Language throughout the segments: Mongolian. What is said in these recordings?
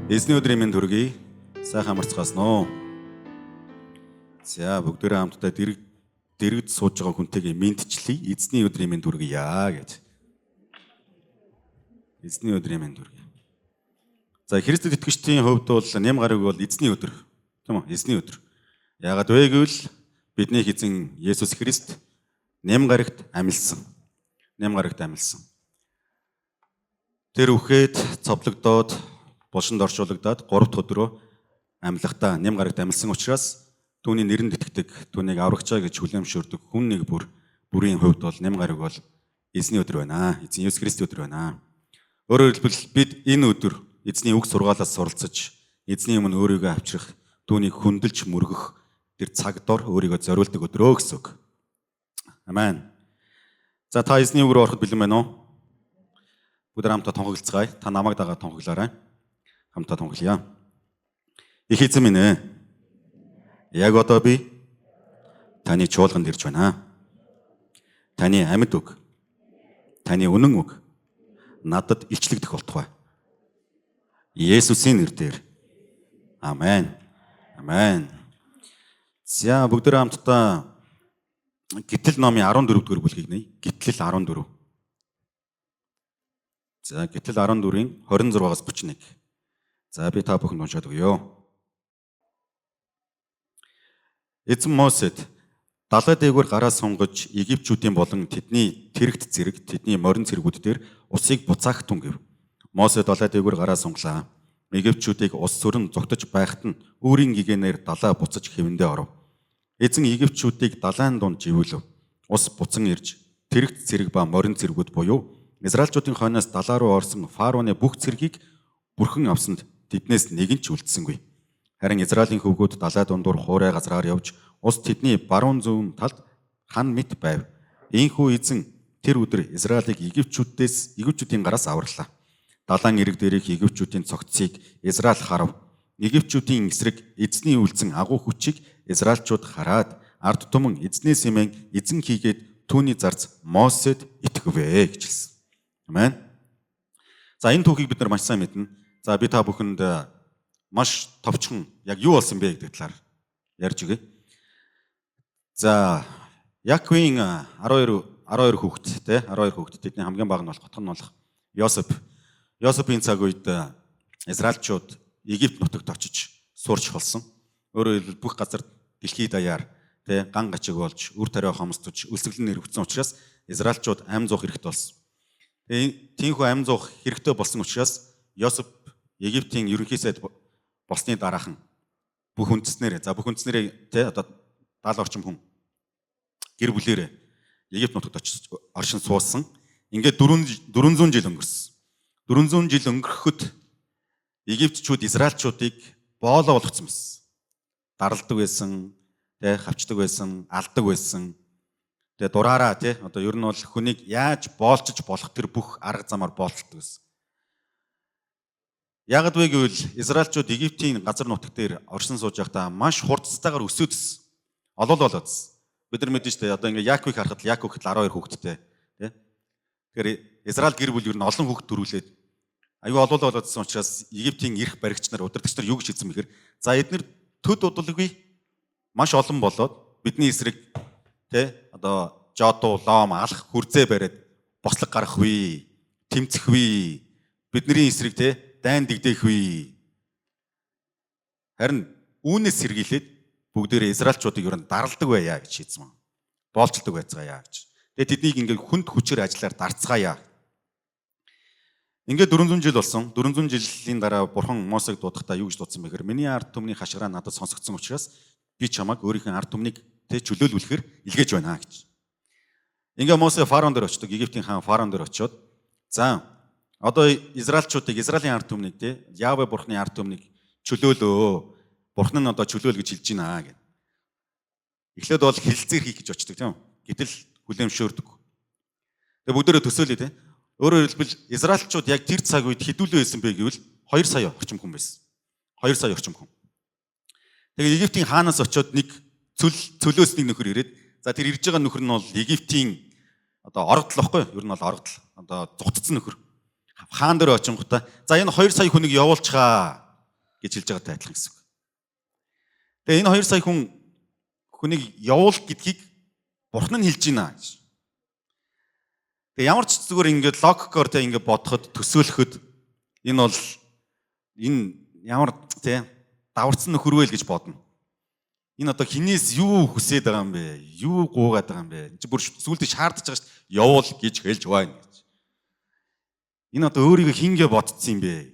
Эзний өдрийн мэнд хүргэе. Сайхан амарцгаасан уу. За бүгдээрээ хамтдаа дэрэгд сууж байгаа хүнтэйгээ мэдчлэе. Эзний өдрийн мэнд хүргэе гэж. Эзний өдрийн мэнд хүргэе. За Христэд итгэгчдийн хувьд бол нэм гараг бол эзний өдөр. Тийм үү? Эзний өдөр. Яагаад вэ гэвэл бидний эзэн Есүс Христ нэм гарагт амилсан. Нэм гарагт амилсан. Тэр үхээд цовлогдоод булшинд оршуулгадаад 3 дахь өдрөө амьлахдаа нэм гарагт амилсан учраас түүний нэрэнд итгэдэг, түүнийг аврагчаа гэж хүлээмжшүүлдэг хүн нэг бүрийн хувьд бол нэм гараг бол эзний өдөр байна. Эзэн Есүс Христийн өдөр байна. Өөрөөр хэлбэл бид энэ өдөр эзний үг сургаалаас суралцаж, эзний өмнө өөрийгөө авчрах, түүнийг хүндэлж мөргөх тэр цаг дор өөрийгөө зориулдаг өдрөө гэсэн үг. Амен. За та эзний үг рүү ороход бэлэн байна уу? Бүгд хамтдаа тунхаглацгаая. Та намайг дагаад тунхаглаарай. Хамтдаа тунхаглая. Их эзэн минь ээ. Яг одоо би таны чуулганд ирж байна. Таны амьд үг, таны үнэн үг надад илчлэгдэх болтугай. Есүсийн нэрээр. Амен. Амен. За бүгдээрээ хамтдаа Гитлэл номын 14 дугаар бүлгийг нэ. Гитлэл 14. За Гитлэл 14-ийн 26-аас 31. За би та бүхэнд уншаад өгье. Эзэн Мосед далай дээгүүр гараа сунгаж Египчүүдийн болон тэдний тэрэгт зэрэг тэдний морин цэргүүд дээр усыг буцаах түнгэв. Мосед далай дээгүүр гараа сунглаа. Египчүүдийг ус сүрэн зогтож байхад нь өөрийн гэгэнээр далай буцаж хэвэндээ оров. Эзэн Египчүүдийг далайн дунд живүүлв. Ус буцан ирж тэрэгт зэрэг ба морин цэргүүд буюу Израильчүүдийн хойноос далаа руу орсон фараоны бүх цэргийг бүрхэн авсанд тэднээс нэг нь ч үлдсэнгүй. Харин Израилийн хөвгүүд далай дундуур хуурай газраар явж ус тэдний баруун зүүн талд хан мэт байв. Ийхүү эзэн тэр өдөр Израилийг Египчүүдийн гараас аварлаа. Далайн ирэг дээрх Египчүүдийн цогцыг Израиль харав. Египчүүдийн эсрэг эзний үлдсэн агуу хүчийг Израильчууд хараад ард түмэн эзнээс хэмээн эзэн хийгээд түүний зарц Мосед итгэвэ гэж хэлсэн. Амен. За энэ түүхийг бид нар маш сайн мэднэ. За би та бүхэнд маш товчхон яг юу болсон бэ гэдэг талаар ярьж өгье. За Яаковын 12 хүүхэд те 12 хүүхэд тэдний хамгийн бага нь болох хотхон нь болох Йосеф. Йосефийн цаг үед Израильчууд Египт нутагт очиж суурч болсон. Өөрөөр хэлбэл бүх газар дэлхийд даяар те ган гачиг болж үр тариа хомсдож өлсгөлн нэрвэгдсэн учраас Израильчууд ам зуух хэрэгтэй болсон. Тиймхүү ам зуух хэрэгтэй болсон учраас Йосеф Египтийн ерөнхий сайд болсны дараахан бүх үндэснэрээ те одоо 70 орчим хүн гэр бүлээрээ Египт нутагт очиж оршин суусан. Ингээд 400 жил өнгөрсөн. 400 жил өнгөрөхөд Египтчүүд Израильчуудыг боолоо болгоцсон байсан. Даралдаг байсан, те хавчдаг байсан, алдаг байсан. Тэгээ дураараа те одоо ер нь бол хүнийг яаж боолчж болох тэр бүх арга замаар боолчдаг байсан. Ягд вэ гэвэл Израильчууд Египтийн газар нутаг дээр оршин сууж байхдаа маш хурдцтайгаар өсөөдсөн. Олол болоодсэн. Бид нар мэдэн штэ одоо ингээ Яаковыг харахад Яаков гэхэл 12 хүүхэдтэй тий. Тэгэхээр Израиль гэр бүл ер нь олон хүүхэд төрүүлээд аюу олол болоодсэн учраас Египтийн эрх баригч нар удирдагч нар юу гэж хэлсэн бэхээр за эдгээр төд удалгүй маш олон болоод бидний эсрэг тий одоо жодуу лом алах хүрзээ бариад бослог гарах вэ, тэмцэх вэ, бидний эсрэг тий дайн дэгдээх вэ. Харин үүнээс сэргийлээд бүгдээрээ Израильчуудыг ер нь даралдаг байя гэж хэлсэн юм. Боолчилдаг байцгаая гэж. Тэгээ тэднийг ингээд хүнд хүчээр ажиллаар дарцгаая. Ингээд 400 жил болсон. 400 жилийн дараа Бурхан Мосег дуудахдаа юу гэж дуудсан бэ гэхээр миний ард түмний хашгираа надад сонсогдсон учраас би чамайг өөрийнхөө ард түмнийг тэ чөлөөлүүлэхээр илгээж байна гэж. Ингээд Мосе фараон дээр очдог. Египтийн хаан фараон дээр очиод за одоо Израильчуудыг Израилийн ард түмнийг тэ Яавэ Бурханы ард түмнийг чөлөөлөө. Бурхан нь одоо чөлөөл гэж хэлж байна гэх. Эхлээд бол хэлэлцээр хийх гэж очдог тийм үү? Гэтэл хүлээмжшөөрдөг. Тэгээ бүгдээрээ төсөөлөө тийм. Өөрөөр хэлбэл Израильчууд яг тэр цаг үед хэдүүлээ байсан бэ гэвэл 2 сая орчим хүн байсан. 2 сая орчим хүн. Тэгээ Египтийн хаанаас очиод нэг цөлөөс нэг нөхөр ирээд за тэр ирж байгаа нөхөр нь бол Египтийн одоо орогдол واخгүй юу? Ер нь бол орогдол. Одоо зугтцсан нөхөр. Хаан дээр очингуудаа за энэ 2 сая хүнийг явуулчихаа гэж хэлж байгаатай адилхан гэсэн үг. Тэгээ энэ 2 сая хүнийг явуул гэдгийг Бурхан нь хэлж байна гэж. Тэгээ ямар ч зүгээр ингээд логикоор тэ ингээд бодоход төсөөлөхөд энэ бол ямар тэ даварцсан нөхөр вэ гэж бодно. Энэ одоо хинээс юу хүсээд байгаа юм бэ? Юу гуугаад байгаа юм бэ? Энд чи бүр сүултээ шаардж байгаа шүү дээ. Явуул гэж хэлж байна гэж. Энэ одоо өөрийгөө хингээ бодцсон юм бэ?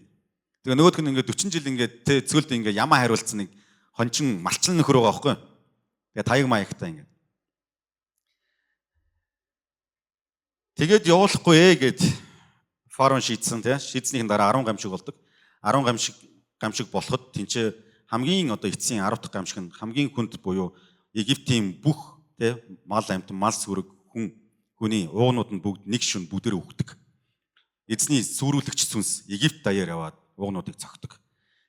Тэгээ нөгөөх нь ингээд 40 жил ингээд тэ цөөлд ингээд ямаа хариулцсан нэг хончин малчин нөхөр байгаа байхгүй. Тэгээ таяг маягтай ингээд. Тэгээд явуулахгүй гэд фараон шийдсэн тий. Шийдснийхэн дараа 10 гамшиг болдог. 10 гамшиг болоход тэнцээ хамгийн одоо эцсийн 10 дахь гамшиг нь хамгийн хүнд буюу Египтийн бүх тий мал амьтан, мал сүрэг, хүний уугнууд нь бүгд нэг шөнө бүдээр өгдөг. Эзний сүрүүлэгч сүнс Египт даяар яваад уугнуудыг цогтөг.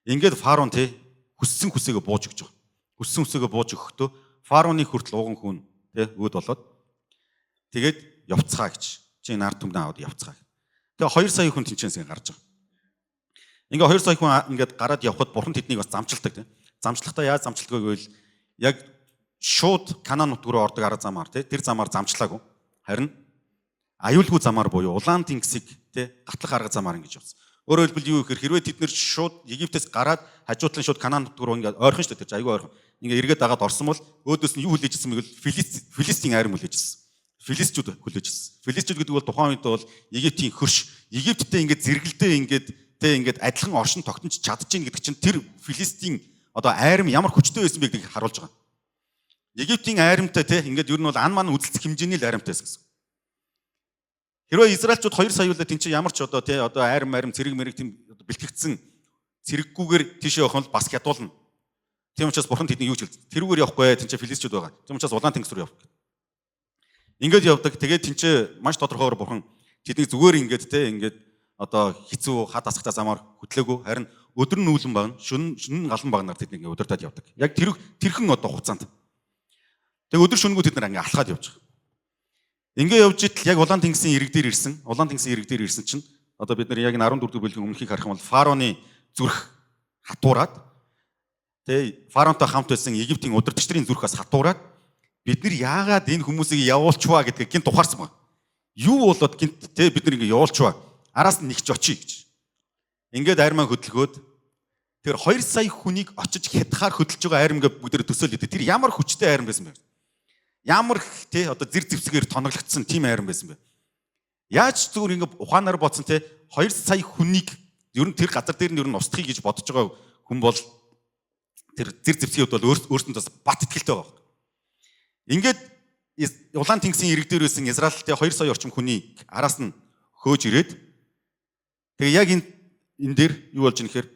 Ингээд фараон тий хүссэн хүсээгээ бууж өгч байгаа. Хүссэн хүсээгээ бууж өгөхдөө фараоны хүртэл ууган хүн тий өөд болоод тэгээд явцгаа гэж. Чи энэ ард түмнээ аваад явцгаа. Тэгээ 2 сая хүн тэнцэнээс гарч байгаа. Ингээ 2 сая хүн ингээд гараад явхад Бурхан тэднийг бас замчилдаг тийм. Замчлахдаа яаж замчилдаг гэвэл яг шууд Канаан нутг руу ордог арга замаар тийм. Тэр замаар замчлаагүй. Харин аюулгүй замаар буюу улаан тэнгисийг тийм гатлах арга замаар ингэж явсан. Өөрөөр хэлбэл юу гэхээр хэрвээ тэд нэр шууд Египтээс гараад хажуутлан шууд Канаан нутг руу ингээд ойрхон шүү дээ. Тэр аюул ойрхон. Ингээ эргээд дагаад орсон бол өөдөөс нь юу хүлээжсэн бэ гэвэл Филистийн айрам хүлээжсэн. Филистчүүд хүлээжсэн. Филистчүүд гэдэг бол тухайн үед бол Египтийн хөрш, Египттэй ингээд зэрэгэлдээ ингээд адилхан оршин тогтнож чадчихин гэдэг чинь тэр Филистийн одоо айрам ямар хүчтэй байсан бэ гэдгийг харуулж байгаа. Египтийн айрамтай те ингээд ер нь бол ан ман үзэлцэх хэмжээний л айрамтай байсан. Хэрвээ Израильчууд 2 сая үлээ тэн чинь ямар ч одоо айрам цэрэг мэрэг тийм бэлтгэгдсэн цэрэггүйгээр тийшээ явах нь бас хядуулна. Тийм учраас Бурхан тэднийг юу ч хэлсэн. Тэрүүгээр явахгүй тэн чинь Филистчүүд байгаа. Тийм учраас улаан тэнгис рүү явах. Ингээд явдаг. Тэгээд тэн чинь маш тодорхойгоор Бурхан тэднийг зүгээр ингээд одоо хэцүү хад асахтай замаар хөтлөөгүй харин өдөр нь үүлэн багна шөнө галан багнаар тэднийг удирдаад явдаг. Яг тэрхэн одоо хугацаанд. Тэгээ өдөр шөнөгүй тэд нар ингээ алхаад явж байгаа. Ингээ явж итэл яг улаан тэнгисийн ирэг дээр ирсэн. Улаан тэнгисийн ирэг дээр ирсэн чинь одоо бид нар яг 14 дэх бүлгийн өмнөхийг харах юм бол фараоны зүрх хатуураад тэгээ фараонтой хамт байсан Египтийн удирдагч нарын зүрхээс хатуураад бид нар яагаад энэ хүмүүсийг явуулчваа гэдгийг гинт ухаарсан байна. Юу болоод гинт те бид нар ингээ явуулчваа араас нь нэгч очие гэж. Ингээд айрмаа хөдөлгөөд тэр 2 сая хүнийг очиж хятахаар хөдөлж байгаа айрмгээ бүгд төсөөлөд тэр ямар хүчтэй айрам байсан бэ? Ямар те одоо зэр зэвсгээр тоноглогдсон тийм айрам байсан бэ? Яаж зүгээр ингээ ухаанаар бодсон те 2 сая хүнийг ер нь тэр газар дээр нь ер нь устгахыг гэж бодож байгаа хүн бол тэр зэр зэвсгийн хувьд бол өөрсөндөөс бат итгэлтэй байгаа. Ингээд улаан тэнгисийн ирэг дээр байсан Израильтэй 2 сая орчим хүний араас нь хөөж ирээд тэгээ яг энэ дээр юу болж ийнэхээр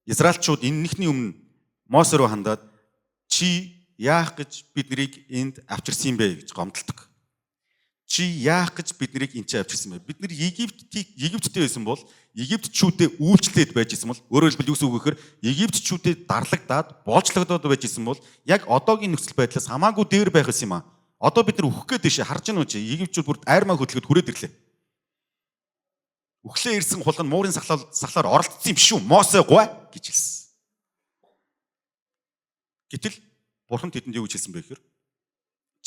Израильчууд энэхний өмнө Мосе руу хандаад чи яах гэж бид нарыг энд авчирсан юм бэ гэж гомдолдог. Чи яах гэж бид нарыг энд авчирсан бэ? Бид нар Египттэй байсан бол Египтчүүдэд үйлчлээд байж исэн бол өөрөөр хэлбэл юу гэсэн үг гэхээр Египтчүүдэд дарлагдаад боолчлогдоод байж исэн бол яг одоогийн нөхцөл байдлаас хамаагүй дээр байх юм аа. Одоо бид нар өөх гээд дэше харж байна уу чи Египтчүүд бүр айрмаа хөдлөхөд хүрээд ирлээ. Өглөө ирсэн хулганд муурын сахлаар оролцсон юм биш үү? Мосе гуй гэж хэлсэн. Гэтэл Бурхан тэдэнд юу гэж хэлсэн бэ гэхээр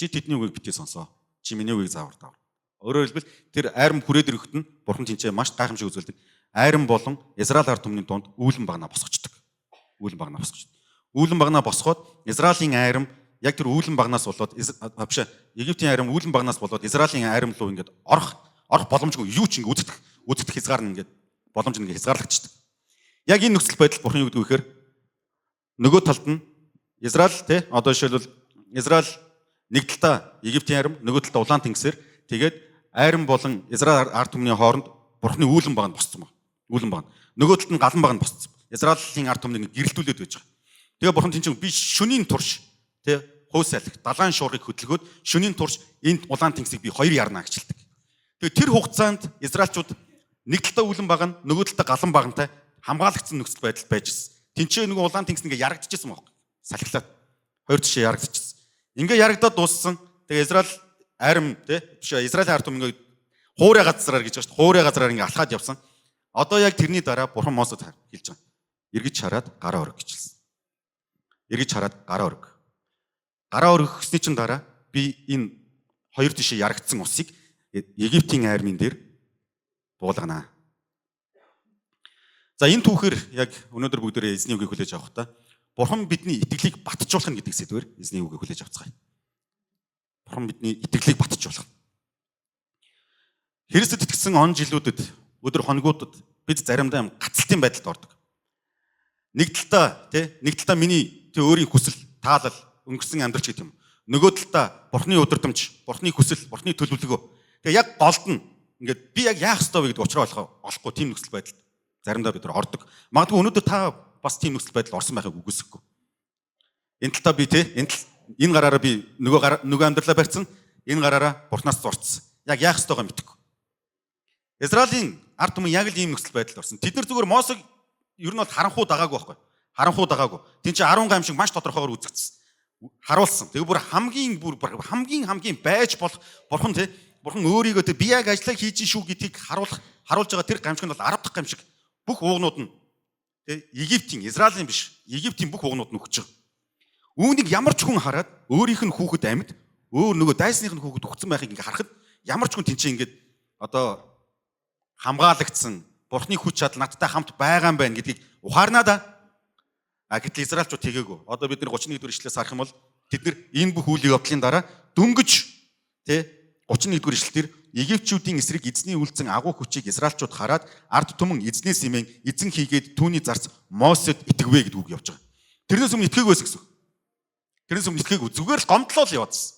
чи тэдний үгийг битгий сонсоо. Чи миний үгийг заавар давар. Өөрөөр хэлбэл тэр айрам хүрээд ирэхэд нь Бурхан тэнцээ маш гайхамшиг үзүүлдэг. Айрам болон Израиль ард түмний дунд үүлэн багнаа босгочдөг. Үүлэн багнаа босгочдөг. Үүлэн багнаа босгоод Израилийн айрам яг тэр үүлэн багнаас болоод Египтийн айрам үүлэн багнаас болоод Израилийн айрам руу ингээд орох боломжгүй юу ч ингээд үзэгдэх хязгаар нь ингээд боломж нь хязгаарлагдчихдаг. Яг энэ нөхцөл байдал Бурхан юу гэдэг вэ гэхээр нөгөө талд нь Израиль те одоо жишээлбэл Израиль нэг талдаа Египтийн айрам нөгөө талдаа улаан тэнгисээр тэгээд айрам болон Израиль ард түмний хооронд Бурханы үүлэн баг нь босцсон байна. Үүлэн баг. Нөгөө талд нь галан баг нь босцсон. Израилийн ард түмнийг гэрэлтүүлээд байж байгаа. Тэгээ Бурхан тэнцэн би шөнийн турш те хөөс салхи далайн шуургыг хөдөлгөөд шөнийн турш энд улаан тэнгисийг би хоёр ярна гэж хэлдэг. Тэгээ тэр хугацаанд Израильчууд нэг талдаа үүлэн баг нь нөгөө талдаа галан багантай хамгаалагдсан нөхцөл байдал байж гисэн. Тэнцээ нөгөө улаан тэнгис ингээ ярагдчихсан байхгүй. Салхилаад хоёр тишээ ярагдчихсан. Ингээ ярагдаад дууссан. Тэгээ Израиль айрам тий Израилийн ард түмэн ингээ хуурай газраар гэж байна шүү дээ. Хуурай газраар ингээ алхаад явсан. Одоо яг тэрний дараа Бурхан Мосед хэлж байгаа. эргэж хараад гараа орог гэжэлсэн. Эргэж хараад гараа орог. Гараа оргихсний чинь дараа би энэ хоёр тишээ ярагдсан усыг Египтийн айрмын дээр буулганаа. За энэ түүхээр яг өнөөдөр бүгдээрээ эзний үгийг хүлээж авах та. Бурхан бидний итгэлийг батжуулах нь гэдэг сэдвээр эзний үгийг хүлээж авцгаая. Бурхан бидний итгэлийг батжуулах. Христэд итгэсэн он жилүүдэд, өдөр хоногудад бид заримдаа гацалтын байдалд ордог. Нэг талдаа миний өөрийн хүсэл, таалал, өнгөрсөн амьдрал гэдэг юм. Нөгөө талдаа Бурханы удирдамж, Бурханы хүсэл, Бурханы төлөвлөгөө. Тэгээ яг голд нь ингээд би яг яах ёстой вэ гэдэг учраа олохгүй тийм нөхцөл байдалд заримдаа бид нар ордог. Магадгүй өнөөдөр та бас тийм нөхцөл байдалд орсон байхыг үгүйсэхгүй. Энэ талдаа би энэ гараараа би нөгөө амьдралаа барьсан, энэ гараараа Бурханаас зурцсан. Яг яах ёстойгоо мэдэхгүй. Израилийн ард түмэн яг л ийм нөхцөл байдалд орсон. Тэд нар зүгээр Мосег ер нь бол харанхуу дагаагүй байхгүй. Харанхуу дагаагүй. Тин чи 10 гамшиг маш тодорхойгоор үзэгдсэн. Харуулсан. Тэгээ бүр хамгийн байж болох Бурхан өөрийгөө би яг ажиллаа хийж шүү гэдгийг харуулж байгаа тэр гамшиг нь бол 10 дахь гамшиг. Бүх уугнууд нь Египтийн, Израилийн биш, Египтийн бүх уугнууд нь өгч байгаа. Үүнийг ямар ч хүн хараад өөрийнх нь хүүхэд амьд, нөгөө дайсных нь хүүхэд өгсөн байхыг ингээ харахад ямар ч хүн тэнцээ ингээд одоо хамгаалагдсан, Бурханы хүч чадал надтай хамт байгаа юм байна гэдгийг ухаарнаа да. Гэтэл Израильчууд тэгээгүй. Одоо бид 31-р ишлээс харах юм бол тэд энэ бүх үйл явдлын дараа дөнгөж 31-р ишлэлээр Египтчүүдийн эсрэг эзний үйлцэн агуу хүчийг Израильчууд хараад ард түмэн эзнээс имэн эзэн хийгээд түүний зарц Мосед итгэвэ гэдэг үг явж байгаа. Тэрнээс өмнө итгээгүй байсан гэсэн. Тэрнээс өмнө итгээгүй. Зүгээр л гомдлол яваадсан.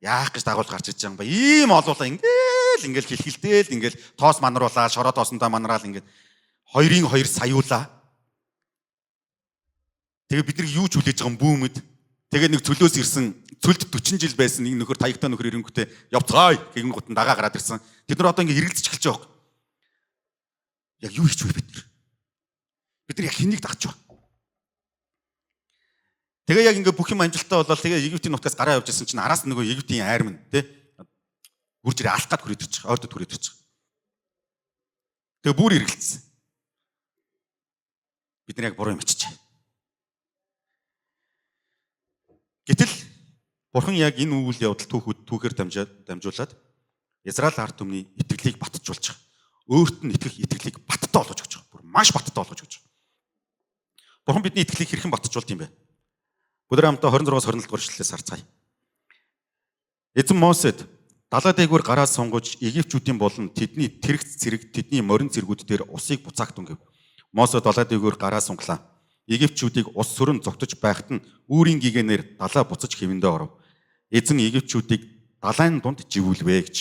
Яах гэж дагуулж гарч иж байгаа юм ба. Ийм олуулаа ингээл хилхилдээл ингээл тоос манруулаа, шороо тоосондоо манраал ингээд 2-2 саяулаа. Тэгээ бид нар юу ч хүлээж байгаа юм бүүмэд. Тэгээ нэг цөлөөс ирсэн цөлд 40 жил байсан нэг нөхөр таягтай нөхөр ирэнгүүтээ явцгаая гэгэн гутан дагаа гараад ирсэн. Тэд нар одоо ингээ хэрэлдэж эхэлж байгаа. Яг юу хийж вэ бид нар? Бид нар яг хэнийг дагч вэ? Тэгээ яг ингээ бүх юм амжилттай болол тэгээ Египтийн нутгаас гараа явж ирсэн чинь араас нөгөө Египтийн айрман үрж ирээ алах гад хүрээд ирчих. Ойртод хүрээд ирчих. Тэгээ бүр эргэлцсэн. Бид нар яг буруу юм ачиж. Гэтэл Бурхан яг энэ үйл явдал түүхээр дамжуулаад Израиль ард түмний итгэлийг батжуулж байгаа. Өөрт нь итгэх итгэлийг баттай болгож өгч байгаа. Бүр маш баттай болгож өгч байгаа. Бурхан бидний итгэлийг хэрхэн батжуулд юм бэ? Бүгд хамтдаа 26-27 дугаар ишлэлээс харцгаая. Эзэн Мосед далай дээгүүр гараа сунгаж Египтчүүдийн болон тэдний тэрэгц цэрэг тэдний морин цэргүүд дээр усыг буцаагтун гэв. Мосед далай дээгүүр гараа сунглаа. Египтчүүдийг ус сүрэн зогтож байхад нь үүрийн гигэнээр далай буцаж хэвэндээ оров. Эзэн Египтчүүдийг далайн дунд живүүлвэ гэж.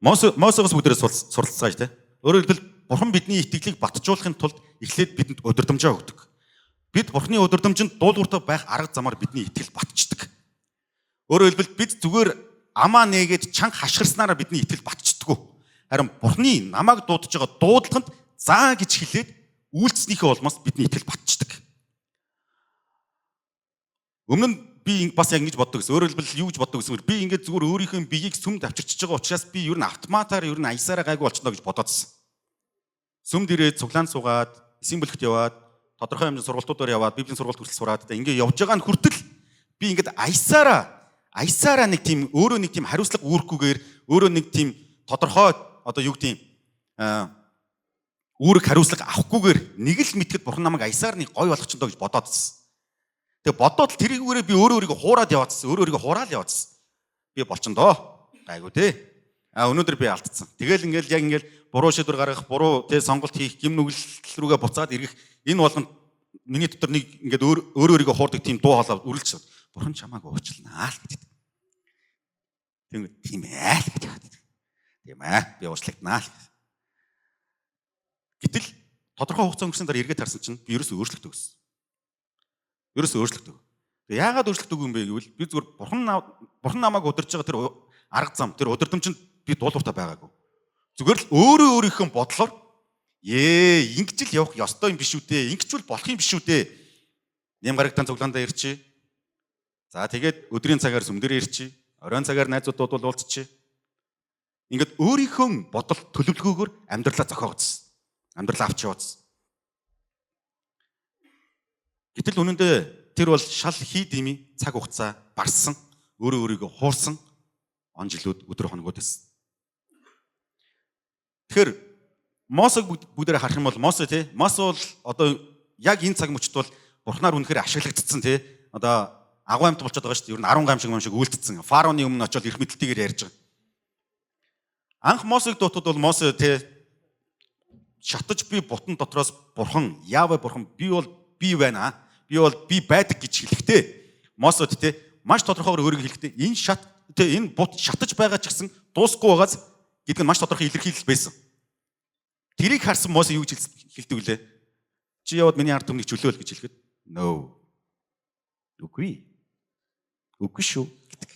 Мосегоос бүгдээрээ суралцгааж те. Өөрөөр хэлбэл Бурхан бидний итгэлийг батжуулахын тулд эхлээд бидэнд удирдамжаа өгдөг. Бид Бурханы удирдамжинд дуулууртай байх арга замаар бидний итгэл батждаг. Өөрөөр хэлбэл бид зүгээр амаа нээгээд чанга хашгирснараа бидний итгэл батждаггүй. Харин Бурханы намайг дуудаж байгаа дуудлаганд заа гэж хэлээд үйлцснийхээ улмаас бидний итгэл батждаг. Өмнө нь би бас яг ингэж боддог гэсэн. Өөрөөр хэлбэл юу гэж боддог гэсэн. Би ингээд зүгээр өөрийнхөө биеийг сүмд авчирчж байгаа учраас би ер нь автоматаар ер нь аясаараа гайгүй болчихно гэж бодоодсэн. Сүмд ирээд цуглаан суугаад, эсийн бүлэгт яваад, тодорхой хэмжээний сургалтуудаар яваад, библийн сургалт хүртэл сураад ингээд явж байгаа нь хүртэл би ингээд аясаараа нэг тийм өөрөө нэг тийм хариуцлага үүрхгүйгээр өөрөө нэг тийм тодорхой одоо юу гэдэг үүрэг хариуцлага авахгүйгээр нэг л мэтгэд Бурхан намайг аясаар нэг гой болгочихно доо гэж бодоодсэн. Тэгээ бодоод л тэрийгээрээ би өөрийгөө хуураад яваадсан. Өөрийгөө хураал яваадсан. Би болчихно доо. Гайгүй те. Өнөөдөр би алдсан. Тэгэл ингээл яг ингээл буруу шийдвэр гаргах, буруу сонголт хийх, гим нүгэл рүүгээ буцаад ирэх энэ болгонд миний дотор нэг ингээд өөрийгөө хуурдаг тийм дуу хоолой үргэлж Бурхан чамааг уучлнаа л гэдэг. Тийм ээ л гэдэг. Тийм ээ. Би уучлагднаа л. Гэтэл тодорхой хугацаа өнгөрсөн дараа эргээд харсан чинь би ерөөсөө өөрчлөгдөв гэсэн. Ерөөсөө өөрчлөгдөв. Тэгээ яагаад өөрчлөгдөв юм бэ гэвэл би зүгээр Бурхан намайг удирж байгаа тэр арга зам, тэр удирдамжинд би дуулууртай байгаагүй. Зүгээр л өөрийнхөө бодлоор ингэж л явах ёстой юм биш үү те. Ингэчвэл болох юм биш үү те. Нэм гарагтан цуглаандаа ирчээ. За тэгээд өдрийн цагаар сүмдэрээ ирчээ. Оройн цагаар найзуудууд уулзчээ. Ингээд өөрийнхөө бодол төлөвлөгөөгөөр амьдралаа зохиогдсон. Амьдралаа авч явуулсан. Гэтэл үнэндээ тэр бол шал хий дими цаг хугацаа барсан, өөрийгөө хуурсан он жилүүд өдөр хоногуд байсан. Тэгэхээр Мосег бүгдээр харах юм бол Мосе бол одоо яг энэ цаг мөчид бол Бурхнаар үнэхээр ашиглагдсан одоо агуу амьд болчиход байгаа шүү дээ. Ер нь 10 гамшиг үлдсэн. Фараоны өмнө очиод эрх мэдэлтэйгээр ярьж байгаа. Анх Мосег дутууд бол Мосе шатаж би бутан дотроос Бурхан, Яве Бурхан би бол би байна. Би бол би байдаг гэж хэлэхдээ Мосед маш тодорхойгоор өөрийгөө хэлэхдээ энэ бут шатаж байгаа ч гэсэн дуусахгүй байгаас гэдэг нь маш тодорхой илэрхийлэл байсан. Тэрийг харсан Мосе юу гэж хэлдэг вүлээ? Чи яваад миний ард түмнийг чөлөөл гэж хэлэхэд no. Үгүй шүү гэдэг.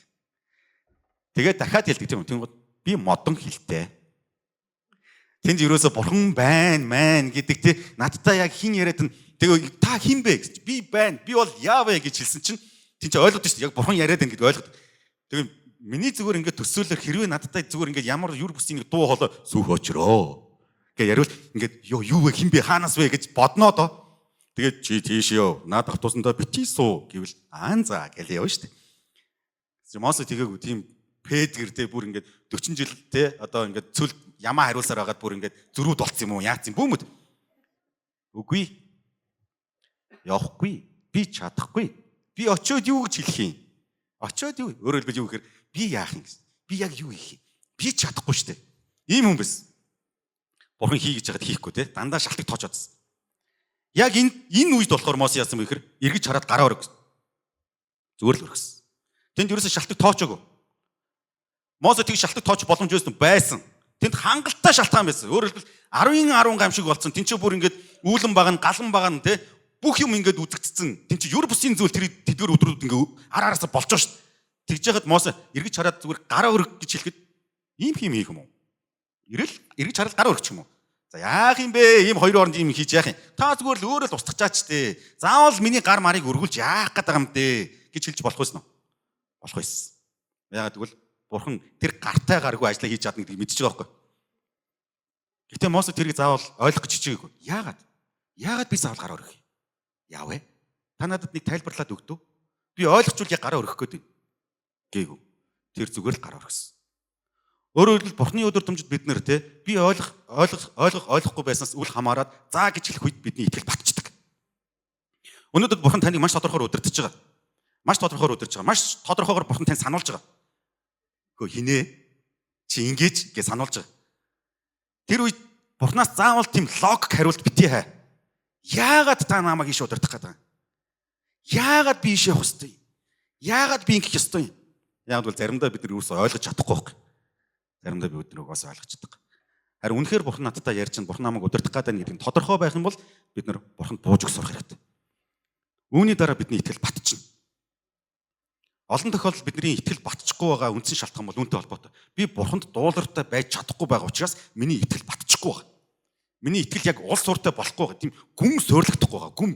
Тэгээд дахиад хэлдэг тийм үү? Би модон хэлтэй. Тэнд ерөөсө Бурхан байна гэдэг надтай яг хин яриад нь тэгээ та хин бэ гэж би байна. Би бол Яве гэж хэлсэн чинь тийм ч ойлгоод шүү дээ. Яг Бурхан яриад байна гэдгийг ойлгоод. Тэгээ миний зүгээр ингээд төсөөлөөр хэрвээ надтай зүгээр ингээд ямар юр бүсийн дуу хоолой сүх очроо гэж яриул ингээд юу вэ хин бэ хаанаас вэ гэж бодноо доо. Тэгээд чи тийш ёо наад автобусандаа битгий суу гэвэл за гэлээ явна шүү дээ. Мосе тэгээгүй тийм Петртэй бүр ингээд 40 жил одоо ингээд цөл ямаа хариулсаар байгаад бүр ингээд зөрүүд болцсон юм уу яац юм бүүмэд. Үгүй. Явахгүй. Би чадахгүй. Би очиод юу гэж хэлэх юм? Очиод юу? Өөрөөр хэлбэл юу гэхээр би яах юм гэсэн. Би яг юу хийх юм? Би чадахгүй шүү дээ. Ийм хүн байсан. Бурхан хий гэж яагаад хийхгүй дандаа шалтгаан тоочоодсон. Яг энэ үед болохоор Мосе яасан бэ гэхээр эргэж хараад гараа өргөсөн. Зүгээр л өргөсөн. Тэнд ерөөсөө шалтгаан тоочоогүй. Мосе тэг шалтгаан тооч боломж байсан. Тэнд хангалттай шалтгаан байсан. Өөрөөр хэлбэл 10 гамшиг болсон. Тин ч бүр ингээд үүлэн байгаа нь галан байгаа нь бүх юм ингээд үзэгдсэн. Тин ч юр бусын зүйл тэр тэдгээр өдрүүд ингээд араасаа болж байгаа шүү дээ. Тэгж яхад Мосе эргэж хараад зүгээр гараа өрг гэж хэлэхэд ийм хийх юм уу? Эргэж хараад гараа өргөчих юм уу? За яах юм бэ? Ийм хоёр оронд ийм хийж яах юм? Та зүгээр л өөрөө л устгачаач дээ. Заавал миний гар марыг өргүүлж яах гээд байгаа юм дээ гэж хэлж болох байсан уу? Болох байсан. Яагаад гэвэл Бурхан тэр гартай гаргүй ажлаа хийж чадна гэдгийг мэдчихэж байгаа байхгүй. Гэтэ Мосе тэрийг заавал ойлгох гэж хичээгээгүй. Яагаад би заавал гараа өргөх юм? Яваа. Та надад нэг тайлбарлаад өгдөө. Би ойлгочвол яг гараа өргөх гээд байна. Гээгүй. Тэр зүгээр л гараа өргөсөн. Өөрөөр хэлбэл Бурханы өдөр томжид бид нэр би ойлгохгүй байснаас үл хамааран заа гэж хэлэх үед бидний итгэл батчдаг. Өнөөдөр Бурхан таныг маш тодорхойгоор удирдах байгаа. Маш тодорхойгоор Бурхан тань сануулж байгаа. Хинээ чи ингэж гэж сануулж байгаа. Тэр үед Бурханаас заавал тийм логик хариулт битгий хаа. Яагаад та намайг ийш удирдах гэдэг юм? Яагаад би ийш явах ёстой юм? Яагаад би ингэх ёстой юм? Яг бол заримдаа бид нар юусоо ойлгож чадахгүй байхгүй. Заримдаа бид нар угаасаа ойлгож чаддаг. Харин үнэхээр Бурхан надтай ярьж чинь Бурхан намайг удирдах гэдэг нь гэдэг нь тодорхой байх юм бол бид нар Бурханд бууж өгөх сурах хэрэгтэй. Үүний дараа бидний итгэл батчихна. Олон тохиолдолд бидний итгэл батчихгүй байгаа үндсэн шалтгаан бол үүнтэй холбоотой. Би Бурханд дуулууртай байж чадахгүй байгаа учраас миний итгэл батчихгүй байгаа. Миний итгэл яг улс ууртай болохгүй байгаа. Тийм гүн суйрлагдахгүй байгаа. Гүн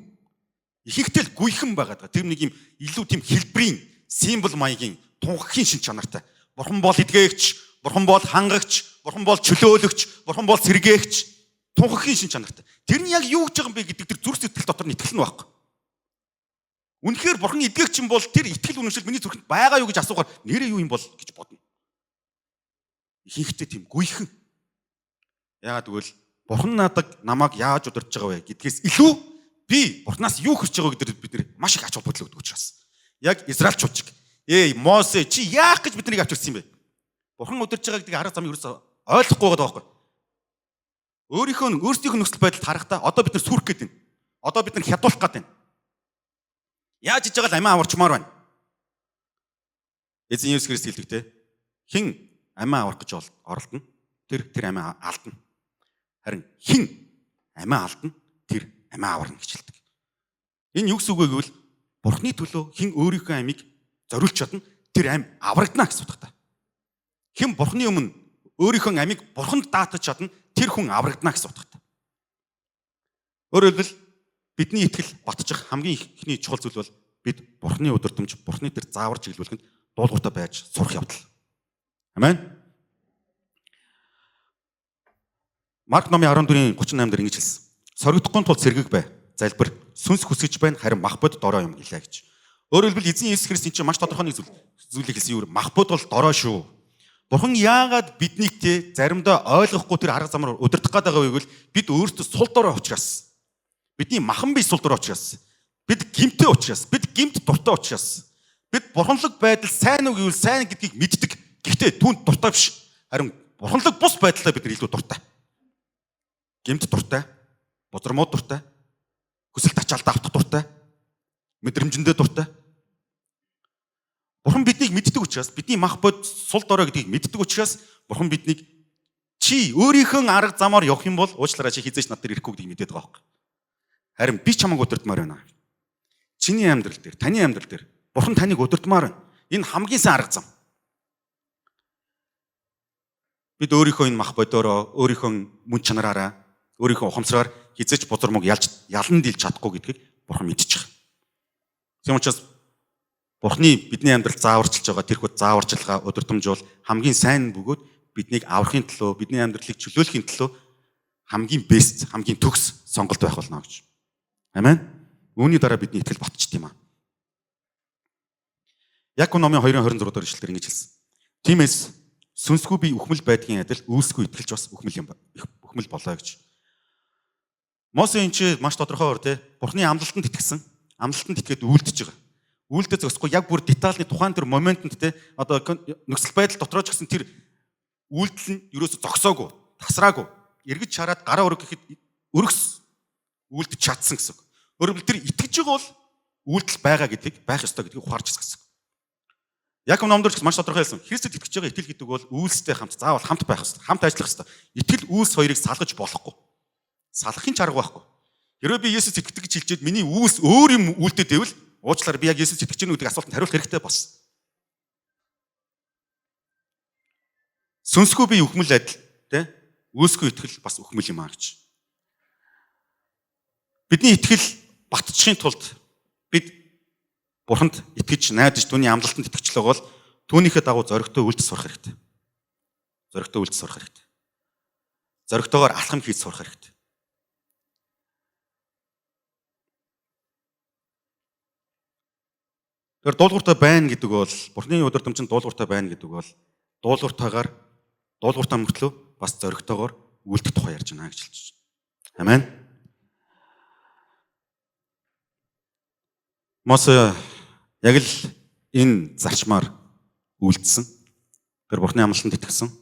ихэнхдээ л гүйхэн байгаа. Тэр нэг юм илүү тийм хэлбэрийн символ маягийн тунхагийн шин чанартай. Бурхан бол эдгээгч, Бурхан бол хангагч, Бурхан бол чөлөөлөгч, Бурхан бол сэргээгч, тунхагийн шин чанартай. Тэр нь яг юу гэж байгаа юм бэ гэдэг тэр зүрх сэтгэл дотор нь итгэл нь байхгүй. Үнэхээр Бурхан эдгээгч юм бол тэр итгэл үнэмшил миний зүрхэнд байгаа юу гэж асуухаар нэрээ юу юм бол гэж бодно. Ихэнхдээ тийм гүйхэн. Яагаад гэвэл Бурхан намайг яаж удирдах байгаа вэ гэдгээс илүү би Бурханаас юу хүсэж байгааг бид нар маш их ач холбогдол өгдөг учраас. Яг Израильчууд шиг. Мосе чи яах гэж биднийг авч ирсэн юм бэ? Бурхан удирдах байгаа гэдгийг арга зам ерөөсөө ойлгохгүй байгаа байхгүй. Өөрсдийнх нь нөхцөл байдалд харахтаа одоо бид нар сүрх гээд байна. Одоо бид нар хядуулах гээд байна. Яаж иж байгаа л амиа аварчмаар байна. Эзэн Есүс Христ хэлдэг хин амиа аврах гэж оролдоно. Тэр амиа алдна. Харин хин амиа алдна. Тэр амиа аварна гэж хэлдэг. Энэ юу гэсэн үг вэ гэвэл Бурханы төлөө хин өөрийнхөө амийг зориулж чадна. Тэр ам аврагдана гэсэн утгатай. Хэн Бурханы өмнө өөрийнхөө амийг Бурханд даатаж чадна. Тэр хүн аврагдана гэсэн утгатай. Өөрөөр хэлбэл бидний итгэл батчих хамгийн ихний чухал зүйл бол бид Бурханы удирдамж, Бурханы тэр заавар чиглүүлэхэд дуулууртай байж сурах явдал. Амен. Марк номын 14:38 дээр ингэж хэлсэн. Соригдохгүй тул сэргэг бай. Залбир. сүнс хүсэж байна, харин мах бод дорой юм гэлээ гэж. Өөрөөр хэлбэл эзэн Есүс Христ энэ чинь маш тодорхой нэг зүйлийг хэлсэн юм. Мах бод бол дорой шүү. Бурхан яагаад биднийг заримдаа ойлгохгүй тэр арга замаар удирдах гэдэг вэ гэвэл бид өөрсдөө сул дорой учраас. Бидний махан бие сул дорой учраас. Бид гимтэй учраас, бид гимт дуртай учраас. Бид бурханлаг байдал сайн уу гэвэл сайн гэдгийг мэддэг. Гэхдээ түүнд дуртай биш. Харин бурханлаг бус байдлаа бид илүү дуртай. Гимт дуртай, бозромууд дуртай, хүсэлт ачаалтаа автах дуртай, мэдрэмжэндээ дуртай. Бурхан биднийг мэддэг учраас, бидний мах бод сул дорой гэдгийг мэддэг учраас бурхан биднийг чи өөрийнхөө арга замаар явах юм бол уучлаарай чи хизээч над дээр ирэхгүй гэдгийг мэдээд байгаа байхгүй. Харин би чамайг удирдмаар байна. Чиний амьдрал дээр, таны амьдрал дээр бурхан таныг удирдмаар байна. Энэ хамгийн сайн арга зам. Бид өөрийнхөө энэ мах бодороо, өөрийнхөө мөн чанараараа, өөрийнхөө ухамсараар хизээч бузармог ялан дийлж чадахгүй гэдгийг бурхан мэдчих. Тийм учраас Бурхны бидний амьдралд зааварчилж байгаа тэрхүү зааварчилгаа удирдамж бол хамгийн сайн бөгөөд биднийг аврахын төлөө, бидний амьдралыг чөлөөлөхийн төлөө хамгийн бест, хамгийн төгс сонголт байх болно гэж. Амен. Үүний дараа бидний итгэл батчт юм аа. Яков номын 2:26 дугаар ишлэлээр ингэж хэлсэн. Тиймээс сүнсгүй би үхмэл байдгийн адил үйлсгүй итгэлж бас үхмэл болоо гэж. Мосе энэ чи маш тодорхойгоор Бурхны амлалтанд итгэсэн. Амлалтанд итгээд үйлдэж байгаа. Үйлдэл зогсохгүй яг бүр детальны тухайн тэр моментод одоо нөхцөл байдал дотроо ч гэсэн тэр үйлдэл нь ерөөсө зогсоогүй, тасраагүй. Эргэж чараад гараа өргөх гэхэд өргөс үйлдэж чадсан гэсэн. Өөрөөр хэлбэл тэр итгэж байгаа бол үйлдэл байгаа гэдгийг байх ёстой гэдгийг ухаарч гэсэн. Яков номдор ч маш тодорхой хэлсэн. Христэд итгэж байгаа итгэл гэдэг бол үйлстэй хамт заавал хамт байх ёстой. Хамт ажиллах ёстой. Итгэл үйлс хоёрыг салгаж болохгүй. Салахын ч арга байхгүй. Хэрвээ би Есүс итгэдэг гэж хэлжээд миний үйлс өөр юм үйлдэл дэвэл уучлаарай би яг Есүс итгэж гэнэ гэдэг асуултанд хариулах хэрэгтэй болсон. Сүнсгүй би үхмэл адил, үйлсгүй итгэл бас үхмэл юм аа гэж. Бидний итгэл батчихын тулд бид Бурханд итгэж, найдаж, түүний амлалтанд итгэжлээ бол түүнийхээ дагуу зоригтой үйлдэл сурах хэрэгтэй. Зоригтой үйлдэл сурах хэрэгтэй. Зоригтойгоор алхам хийж сурах хэрэгтэй. Тэр дуулууртай байна гэдэг бол Бурхны удирдамжинд дуулууртай байна гэдэг бол дуулууртайгаар дуулууртай мөртлөө бас зоригтойгоор үйлдэх тухай ярьж байна гэж хэлж байна. Амен. Мосе яг л энэ зарчмаар үйлдсэн. Тэр Бурхны амлалтанд итгэсэн.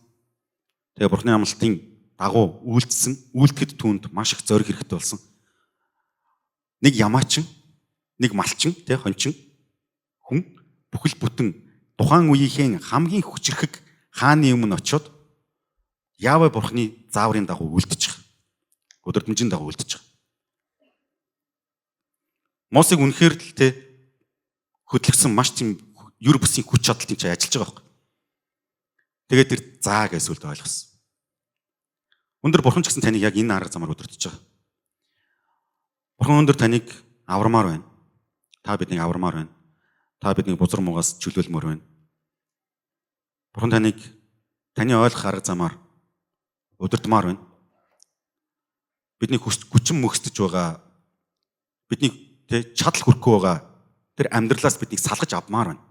Тэгээ Бурхны амлалтын дагуу үйлдсэн. Үйлдэхэд түүнд маш их зориг хэрэгтэй болсон. Нэг ямаачин, нэг малчин, хончин хүн бүхэл бүтэн тухайн үеийн хамгийн хүчрхэг хааны өмнө очиод Явэ Бурхны зааврын дагуу үйлдэж байгаа. Удирдамжийн дагуу үйлдэж байгаа. Мосыг үнэхээр л хөдлөгсөн маш тийм юр бүсийн хүч чадалтын чинь ажиллаж байгаа байхгүй. Тэгээд тэр заа гэж сүлд ойлгосон. Өндөр Бурхан ч гэсэн таныг яг энэ арга замаар удирдах байгаа. Бурхан өндөр таныг аврамаар байна. Та биднийг аврамаар байна. Та бидний бузар муугаас чөлөөлмөр байна. Бурхан таныг таны ойлгох арга замаар удирдмаар байна. Бидний хүчин мөхсдөж байгаа бидний чадал хүрхгүй байгаа тэр амьдралаас биднийг салгаж авмаар байна.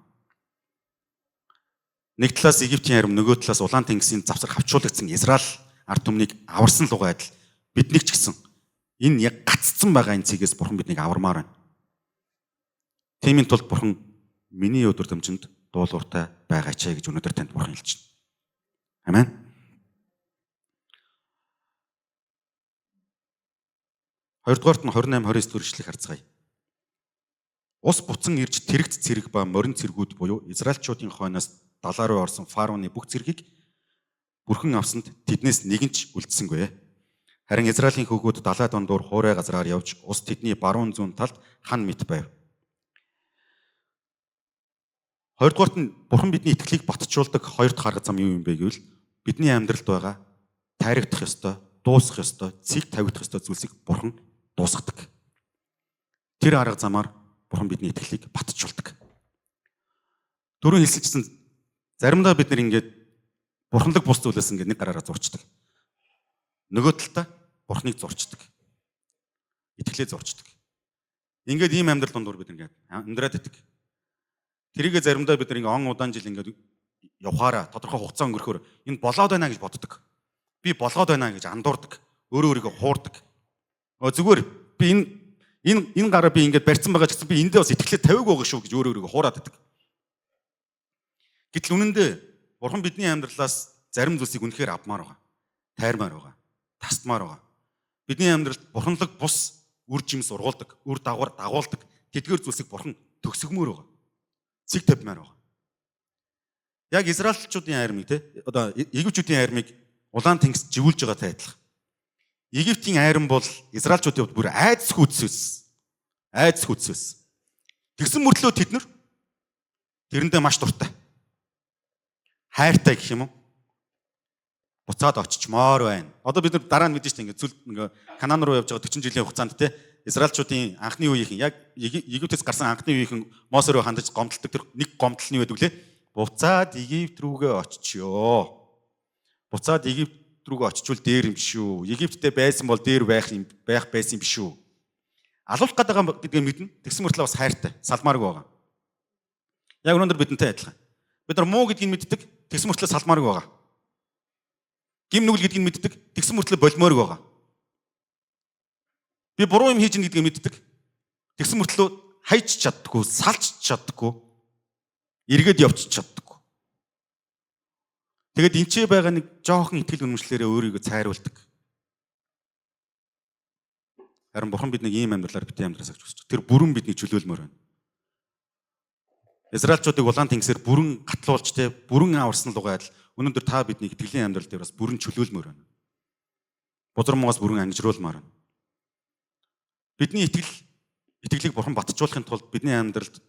Нэг талаас Египтийн харим, нөгөө талаас Улаан тэнгисийн завсар хавчуулагдсан Израиль ард түмнийг аварсан лугай адил биднийг ч гэсэн энэ яг гаццсан байгаа энэ цэгээс Бурхан биднийг авармаар байна. Тиймийн тулд Бурхан миний удирдамжинд дуулууртай байгаач гэж өнөөдөр танд Бурхан хэлж байна. Амен. Хоёрдугаарт нь 28-29 дэх эшлэлийг харцгаая. Ус буцан ирж тэрэгт цэрэг ба морин цэргүүд буюу Израильчуудын хойноос далаа руу орсон фараоны бүх цэргийг бүрхэн авсанд тэднээс нэг нь ч үлдсэнгүй. Харин Израилийн хөвгүүд далай дондуур хуурай газраар явж ус тэдний баруун зүүн талд хан мэт байв. Хоёрдугаарт нь Бурхан бидний итгэлийг батжуулдаг хоёр дахь арга зам юу юм бэ гэвэл бидний амьдралд байгаа тайрагдах ёстой, дуусгах ёстой, цэг тавигдах ёстой зүйлсийг Бурхан дуусгадаг. Тэр арга замаар Бурхан бидний итгэлийг батжуулдаг. Дөрөв хэлсэлжсэн заримдаа бид нар ингээд бурханлаг бус зүйлээс ингээд нэг гараараа зурчдаг. Нөгөө талдаа Бурханыг зурчдаг. Итгэлээ зурчдаг. Ингээд ийм амьдрал дундуур бид ингээд амьдраад идэг. Тэрийгэ заримдаа бид нэг он удаан жил ингээд явахаараа тодорхой хугацаа өнгөрөхөөр энэ болоод байна гэж боддог. Би болгоод байна гэж андуурдаг. Өөрөө өөрийгөө хуурдаг. Зүгээр би энэ гараа би ингээд барьсан байгаа ч гэсэн би эндээ бас итгэлээ тавиаг байгаа шүү гэж өөрөө өөрийгөө хуураад идэг. Гэтэл үнэндээ Бурхан бидний амьдралаас зарим зүйлсийг үнэхээр авмаар байгаа. Тайрмаар байгаа. Тасдмаар байгаа. Бидний амьдралд бурханлаг бус үр жимс ургуулдаг, үр дагуулдаг тэдгээр зүйлсийг Бурхан төгсгмөр байгаа. Цэг тавьмаар байгаа. Яг Израильчуудын армийг одоо Египтчүүдийн армийг улаан тэнгис живүүлж байгаатай адилхан. Египтийн айран бол Израильчуудын хувьд бүр айдас хүйцээс. Айдас хүйцээс. Тэгсэн мөртлөө тэд нар тэрэндээ маш дуртай. Хайртай гэх юм уу? Буцаад очичмоор байна. Одоо бид нар дараа нь мэдэн чинь ингээд Канаан руу явж байгаа 40 жилийн хугацаанд Израильчуудын анхны үеийнхэн яг Египтээс гарсан анхны үеийнхэн Мосе руу хандаж гомдлдог тэр нэг гомдол нь юу гэдэг лээ? Буцаад Египт рүүгээ очичё. Буцаад Египт рүүгээ очичвол дээр юм биш үү? Египттэй байсан бол дээр байх байсан юм биш үү? Алуулах гэдэг гэдгийг мэднэ. Тэгсэн мөртлөө бас хайртай, салмааргүй байгаа. Яг өнөөдөр бидэнтэй адилхан. Бид нар муу гэдгийг мэддэг, тэгсэн мөртлөө салмааргүй байгаа. Гим нүгэл гэдгийг мэддэг, тэгсэн мөртлөө болмоорг байгаа. Би буруу юм хийж ин гэдгийг мэддэг. Тэгсэн мөртлөө хайж чаддаггүй, салж чаддаггүй, эргээд явчих чаддаггүй. Тэгээд энчээ байгаа нэг жоохон итгэл үнэмшлээрээ өөрийгөө цайруулдаг. Харин Бурхан биднийг ийм амьдралаар битгий амьдрахаас гэж хүсэж. Тэр бүрэн бидний чөлөөлмөр байна. Израильчуудыг улаан тэнгисээр бүрэн гатлуулж бүрэн аварсан лугаа адил өнөөдөр та бидний итгэлийн амьдрал дээр бас бүрэн чөлөөлмөр байна. Бузар моос бүрэн ангижруулмаар байна. Бидний итгэлийг Бурхан батжуулахын тулд бидний амьдралд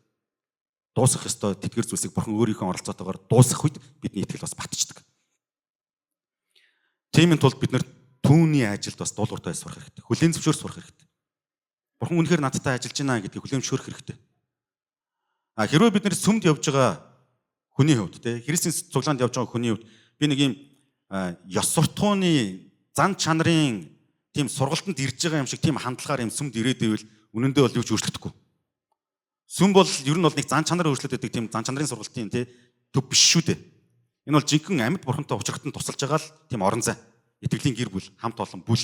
дуусгах ёстой тэтгэр зүйлсийг Бурхан өөрийнхөө оролцоотойгоор дуусгах үед бидний итгэл бас батждаг. Тиймийн тулд бид нар түүний ажилд бас дуулууртай сурах хэрэгтэй. Хүлээн зөвшөөр сурах хэрэгтэй. Бурхан үнэхээр надтай ажиллаж байна гэдгийг хүлээн зөвшөөрөх хэрэгтэй. Хэрвээ бид нэр сүмд явж байгаа хүний хувьд Христийн цуглаанд явж байгаа хүний хувьд би нэг юм ёс суртахууны зан чанарын тийм сургалтанд ирж байгаа юм шиг тийм хандлагаар юм сүмд ирээд ивэл үнэндээ бол юу ч өөрчлөгдөхгүй. Сүм бол ер нь бол нэг зан чанар өөрчлөлт өгдөг тийм зан чанарын сургалтын төв биш шүү дээ. Энэ бол жинхэнэ амьд бурхантай уулзрахтанд тусалж байгаа л тийм орон зай. Итгэлийн гэр бүл, хамт олон бүл.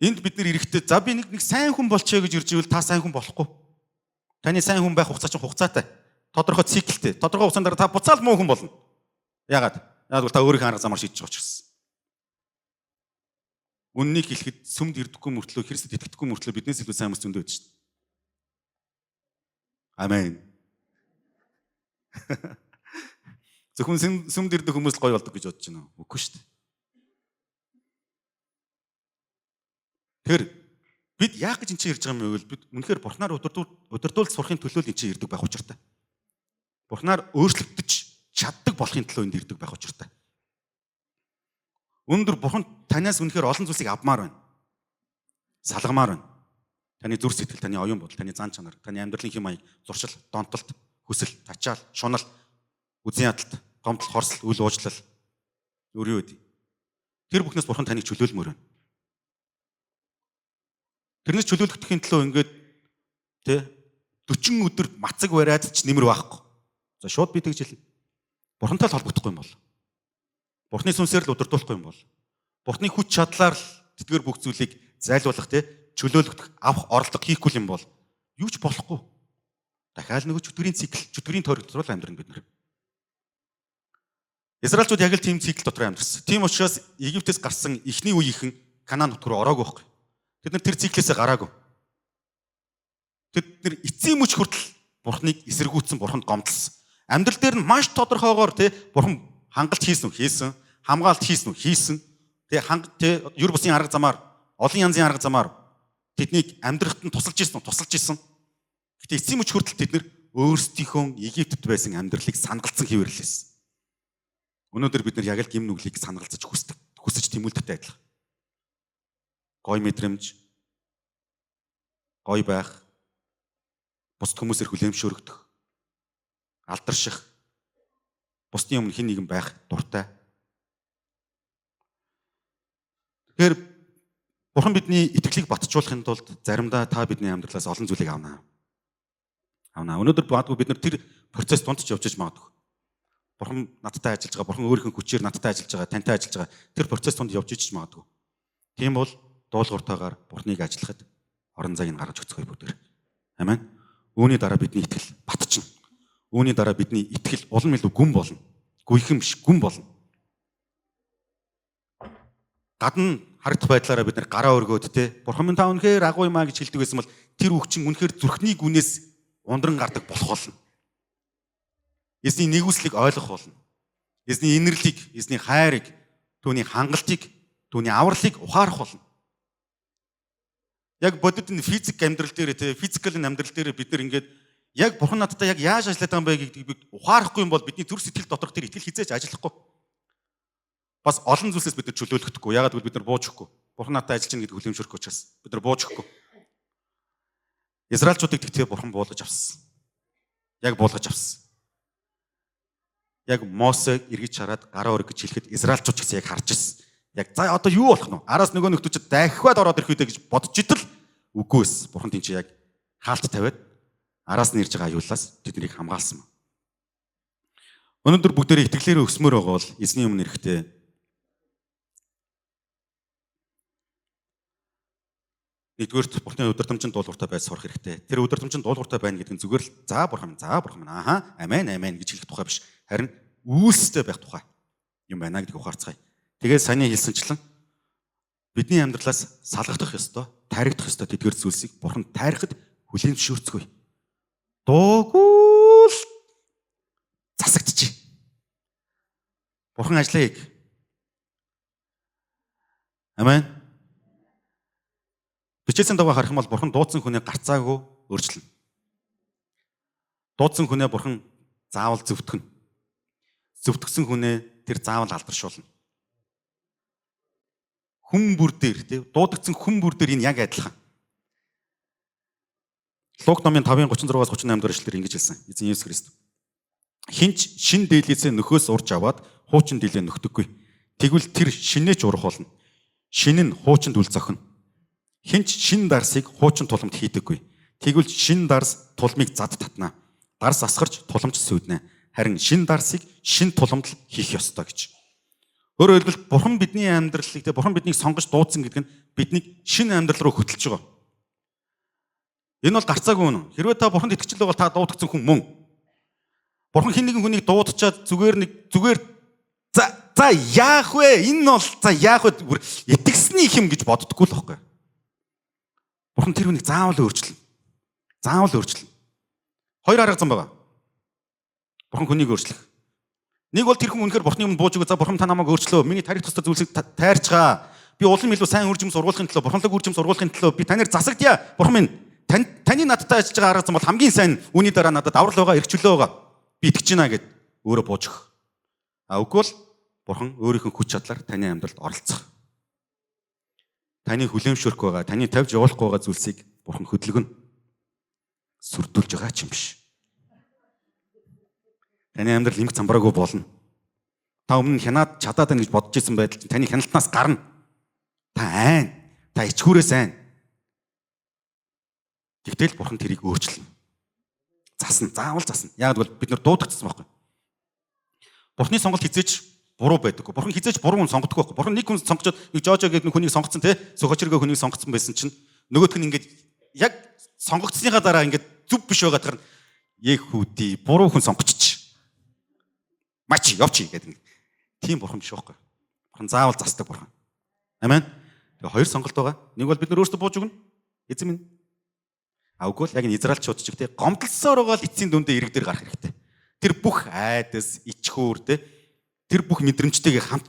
Энд бид нэр ирэхдээ за би нэг сайн хүн болчихё гэж ирж ивэл та сайн хүн болохгүй. Таны сайн хүн байх хугацаа чинь хугацаатай. Тодорхой циклтэй. Тодорхой хугацаанд дараа та буцаал муу хүн болно. Яагаад? Яг та өөрийнхөө арга замаар шийдэж байгаа учраас. Үннийг хэлэхэд сүмд ирдэггүй мөртлөө Христэд итгэдэггүй мөртлөө биднээс илүү сайн хүмүүс зөндөө байдаг шүү дээ. Амен. Зөвхөн сүмд ирдэг хүмүүс л гоё болдог гэж бодож байна уу? Үгүй шүү дээ. Тэр бид яах гэж энэ чинь ирж байгаа юм бэ гэвэл бид үнэхээр Бурханаар удирдуулж сурахын төлөө л энэ чинь ирдэг байх учиртай. Бурханаар өөрчлөгдөж чаддаг болохын төлөө энд ирдэг байх учиртай. Өнөөдөр Бурхан танаас үнэхээр олон зүйлсийг авмаар байна. Салгамаар байна. Таны зүрх сэтгэл, таны оюун бодол, таны зан чанар, таны амьдралын хэм маяг, зуршил, донтолт, хүсэл, тачаал, шунал, үзэн ядалт, гомдол, хорсол, үл уучлал өрөө үдий. Тэр бүхнээс Бурхан таныг чөлөөлмөр байна. Тэрнээс чөлөөлөгдөхийн төлөө ингээд 40 өдөр мацаг бариад ч нэмэр байхгүй. За шууд би тэгж хэлнэ. Бурхантай л холбогдохгүй юм бол. Бурхны сүнсээр л удирдуулахгүй юм бол. Бурхны хүч чадлаар л тэдгээр бүх зүйлийг зайлуулах чөлөөлөгдөх, авах, оролдох хийхгүй юм бол юу ч болохгүй. Дахиад нөгөө чөтгөрийн цикл, чөтгөрийн тойрог дотор л амьдрна бид нар. Израильчууд яг л тийм цикл дотор амьдсан. Тийм учраас Египтээс гарсан эхний үеийнхэн Канаан нутг руу ороогүй байхгүй. Тэд нар тэр циклээсээ гараагүй. Тэд нар эцсийн мөч хүртэл Бурхныг эсэргүүцсэн, Бурханд гомдлсон. Амьдрал дээр нь маш тодорхойгоор Бурхан хангалт хийсэн үү? Хийсэн. Хамгаалт хийсэн үү? Хийсэн. Юр бусын арга замаар, олон янзын арга замаар тэднийг амьдрахад нь тусалж ирсэн үү? Тусалж ирсэн. Гэтэ эцсийн мөч хүртэл тэд нар өөрсдийнхөө Египтэд байсан амьдралыг сангалцсан хിവэрлээс. Өнөөдөр бид нар яг л гим нүглийг сангалцаж хүсэж тэмүүлдэгтэй адилхан. Гой мэдрэмж, гой байх, бусд хүмүүсээр хүлээмжшөөрөгдөх, алдарших, бусдын өмнө хэн нэгэн байх дуртай. Тэгэхээр Бурхан бидний итгэлийг батжуулахын тулд заримдаа та бидний амьдралаас олон зүйлийг авна. Өнөөдөр баадгүй бид нар тэр процесс донд ч явж иж магадгүй. Бурхан надтай ажиллаж байгаа, бурхан өөрийнхөө хүчээр надтай ажиллаж байгаа, тантай ажиллаж байгаа. Тэр процесс донд явж иж магадгүй. Тийм бол дуулууртаагаар Бурханыг ажиллахад орон зайг нь гаргаж өгцгөөе бүгдээр. Амен. Үүний дараа бидний итгэл батчихна. Үүний дараа бидний итгэл улам илүү гүн болно. Гүйхэн биш, гүн болно. Гадна харагдах байдлаараа бид нар гараа өргөөд те Бурхан минь та үнэхээр агуу юм аа гэж хэлдэг байсан бол тэр үгчин үнэхээр зүрхний гүнээс ундран гардаг болох болно. Эзний нэгүслийг ойлгох болно. Эзний инэрлийг, эзний хайрыг, түүний хангалтыг, түүний авралыг ухаарах болно. Яг бодит энэ физик амьдрал дээр те физикал амьдрал дээр бид нар ингээд яг Бурхан надтай яг яаж ажиллаад байгаа юм бэ гэдгийг бид ухаарахгүй юм бол бидний зүрх сэтгэл доторх тэр итгэл хизээж ажиллахгүй. Бас олон зүйлсээс бид нар чөлөөлөхдөггүй. Ягаад гэвэл бид нар бууж өгөхгүй. Бурхан надтай ажиллаж байгаа гэдэг хүлэмжшөрөх учраас бид нар бууж өгөхгүй. Израильчуудыг тэгтээ Бурхан буулгаж авсан. Яг буулгаж авсан. Яг Мосег эргэж хараад гараа өргөж хэлэхэд Израильчууд ч гэсэн яг харж ирсэн. Яг за одоо юу болох нь вэ? Араас нөгөө нөхдүүчд дахиад ороод ирэх үедээ гэж бодож итэл үгүй эс. Бурхан тийч яг хаалт тавиад араас нь ирж байгаа аюулаас тэднийг хамгаалсан. Өнөөдөр бүгдээрээ итгэлээрээ өсмөр байгаа бол эзний өмнө ирэхдээ нэгдүгээр Бурханы удирдамжинд дуулууртай байж сурах хэрэгтэй. Тэр удирдамжинд дуулууртай байна гэдэг нь зүгээр л за Бурхан минь амен гэж хэлэх тухай биш. Харин үйлстэй байх тухай юм байна гэдгийг ухаарцгаая. Тэгээд саяны хэлсэнчлэн бидний амьдралаас салгагдах ёстой, таригдах ёстой тэдгээр зүйлсийг Бурхан тайрахад хүлээн зөвшөөрцгөөе. Дуугүй л засагдчих. Бурхан ажиллая хийх. Амен. Бичээсийн дагуу харах юм бол Бурхан дуудсан хүнээ гарцаагүй өөрчлөнө. Дуудсан хүнээ Бурхан заавал зөвтгөнө. Зөвтгсөн хүнээ тэр заавал алдаршуулна. Хүн бүр дээр тий дуудагдсан хүн бүр дээр энэ яг адилхан. Луг номын 5:36-аас 38 дугаар эшлэлээр ингэж хэлсэн. Эзэн Есүс Христ. Хинч шин дээлээсээ нөхөөс урж аваад хуучин дээлээ нөхдөггүй. Тэгвэл тэр шинээч урах болно. Шин нь хуучинд үл зохино. Хинч шин дарсыг хуучин туламд хийдэггүй. Тэгвэл шин дарс тулмыг зад татна. Дарс асгарч туламж сүйднэ. Харин шин дарсыг шин туламд л хийх ёстой гэж. Өөрөөр хэлбэл Бурхан бидний амьдралыг Бурхан биднийг сонгож дуудсан гэдэг нь биднийг шинэ амьдрал руу хөтлөж байгаа. Энэ бол гарцаагүй үнэн. Хэрвээ та Бурханд итгэж байгаа бол та дуудагдсан хүн мөн. Бурхан хэн нэгэн хүнийг дуудачаад зүгээр за яах вэ? Энэ бол за яах вэ? Итгэсний их юм гэж боддоггүй л байхгүй. Бурхан тэр хүнийг заавал өөрчлөнө. Заавал өөрчлөнө. Хоёр арга зам байгаа. Бурхан хүнийг өөрчлөх. Нэг бол тэр хүн үнэхээр Бурханы өмнө бууж өгөө. За Бурхан та намайг өөрчлөө. Миний тарих тустай зүйлсийг тайрчгаа. Би улам илүү сайн үр жимс ургуулахын төлөө, Бурханлаг үр жимс ургуулахын төлөө би танаар засагдъя. Бурхан минь таны надтай ажиллаж байгаа арга зам бол хамгийн сайн. Үүний дараа надад аврал байгаа, эрхчлөө байгаа. Би итгэж байна гэд өөрөө бууж өгөх. Үгүй бол Бурхан өөрийнхөө хүч чадлаар таны амьдралд оролцох. Таны хүлээмжшөрөх байгаа, таны тавьж явуулахгүй байгаа зүйлсийг Бурхан хөдөлгөнө. Сүрдүүлж байгаа ч юм биш. Таны амьдрал эмх замбраагүй болно. Та өмнө нь хянаад чадаад байна гэж бодож исэн байдал чинь таны хяналтнаас гарна. Та айн, та ичгүүрээс айн. Тэгтэл Бурхан тэрийг өөрчилнө. Засна, заавал засна. Яг бол бид нар дуудагдсан байхгүй. Бурханы сонголт хизээч буруу байдаггүй. Бурхан хизээч буруу хүн сонгодоггүй байхгүй. Бурхан нэг хүн сонгочоод нэг Жожо гэдэг хүнийг сонгоцсон те Сөхөчргөө хүнийг сонгоцсон байсан чинь нөгөөх нь ингээд яг сонгогдсныхаа дараа ингээд зүв биш байгаадах нь Ехүди буруу хүн сонгочих. Мач явчих гэдэг. Тийм Бурхан биш байхгүй. Бурхан заавал засдаг Бурхан. Амен. Тэгээ хоёр сонголт байгаа. Нэг бол бид нар өөрсдөө бууж өгнө. Эзэн минь. Үгүй л яг энэ Израильчууд ч ихтэй гомдлсоор байгаа л эцсийн дүндээ ирэг дээр гарах хэрэгтэй. Тэр бүх айдас, ичхүүр тэр бүх мэдрэмжтэйгээ хамт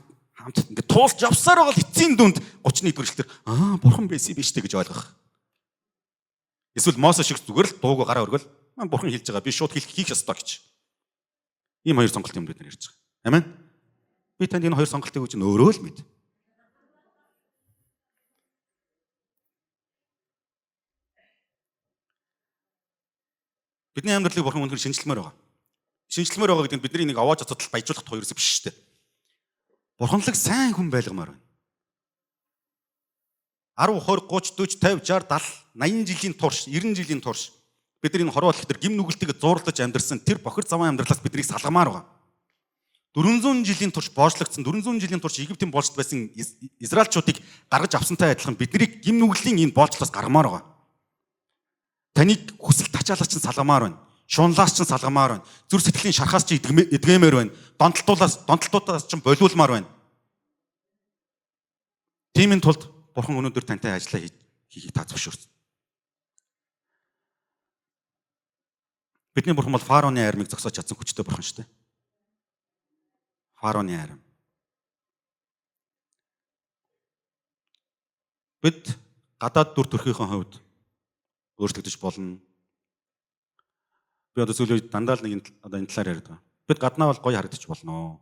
ингээд туулж явсаар байгаа л эцсийн дүнд 31-р эшлэлээр Бурхан байсан биз дээ гэж ойлгох. Эсвэл Мосе шиг зүгээр л дууг гараа өргөл Бурхан хэлж байгаа би шууд хийх ёстой гэж. Ийм хоёр сонголт юм бид нар ярьж байгаа. Амен. Би танд энэ хоёр сонголтыг өгч өөрөө л мэд. Бидний амьдралыг Бурхан үнэхээр шинжилмээр байгаа. Шинжилмээр байгаа гэдэг нь бидний нэг аваад цацтал баяжуулах тухай ерөөсөө биш шүү дээ. Бурханлаг сайн хүн байлгамаар байна. 10, 20, 30, 40, 50, 60, 70, 80 жилийн турш, 90 жилийн турш бид нар энэ хорвоолох төр гим нүгэлтэйг зуурлаж амьдрсан тэр бохир заван амьдралаас биднийг салгамаар байгаа. 400 жилийн турш боочлогдсон, 400 жилийн турш Египтийн боолчлт байсан Израильчуудыг гаргаж авсантай адилхан биднийг гим нүглийн энэ боолчлоос гаргамаар байгаа. Таныг хүсэл тачаалаас чинь салгамаар байна. Шунлаас чинь салгамаар байна. Зүр сэтгэлийн шархаас чинь эдгэмээр байна. Донтолтуудаас чинь болиулмаар байна. Тиймийн тулд Бурхан өнөөдөр тантай ажиллаа хийхийг та зөвшөөрсөн. Бидний Бурхан бол фараоны армийг зогсоож чадсан хүчтэй Бурхан шүү дээ. Фараоны арми. Бид гадаад дүр төрхийнхөө хувьд өөрчлөгдөж болно. Би одоо сүүлийн дандаа л нэг энэ талаар яриад байгаа. Бид гаднаа бол гоё харагдаж болно.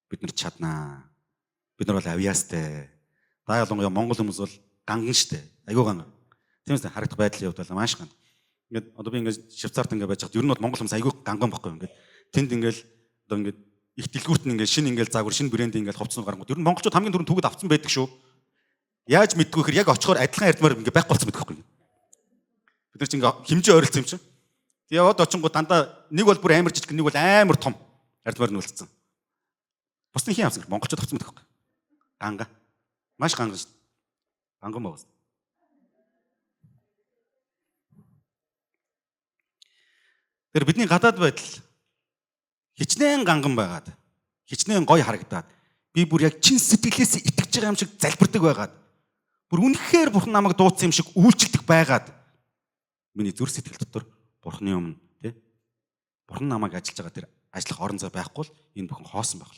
Бид нар чаднаа. Бид нар бол авьяастай. Та ялангуяа Монгол хүмүүс бол ганган штэ. Айгуу ганган. Тиймээс харагдах байдлын хувьд бол маш ганган. Ингээд одоо би ингээд Швейцарт ингээд байж хад ер нь бол Монгол хүмүүс айгуу ганган байхгүй ингээд. Тэнд ингээд одоо ингээд их дэлгүүрт нь ингээд шинэ ингээд заагвар шинэ брэнд ингээд ховцсон гарангууд. Ер нь монголчууд хамгийн түрүүнд түүгэд авцсан байдаг шүү. Яаж мэдгүй хэр яг очихоор адилхан ярдмаар ингээд байхгүй болсон байдаг байхгүй. Бид нар ч ингээд хэмжээ ойролцсон юм чинь. Тэгээ яваад очингууд дандаа нэг бол бүр амар жижиг нэг бол амар том ярдмаар нь үлдсэн. Бусны хин авсан монголчууд авцсан байдаг байхгүй. Ганган. Маш ганган шүү. Ганган байгаас. Тэр бидний гадаад байдал хичнээн ганган байгаад, хичнээн гоё харагдаад, би бүр яг чин сэтгэлээс итгэж байгаа юм шиг залбирдаг байгаад, бүр үнэхээр Бурхан намайг дуудсан юм шиг үйлчлдэг байгаад, миний зүрх сэтгэл дотор Бурханы өмнө тий Бурхан намайг ажиллаж байгаа тэр ажиллах орон зай байхгүй л энэ бүхэн хоосон байх.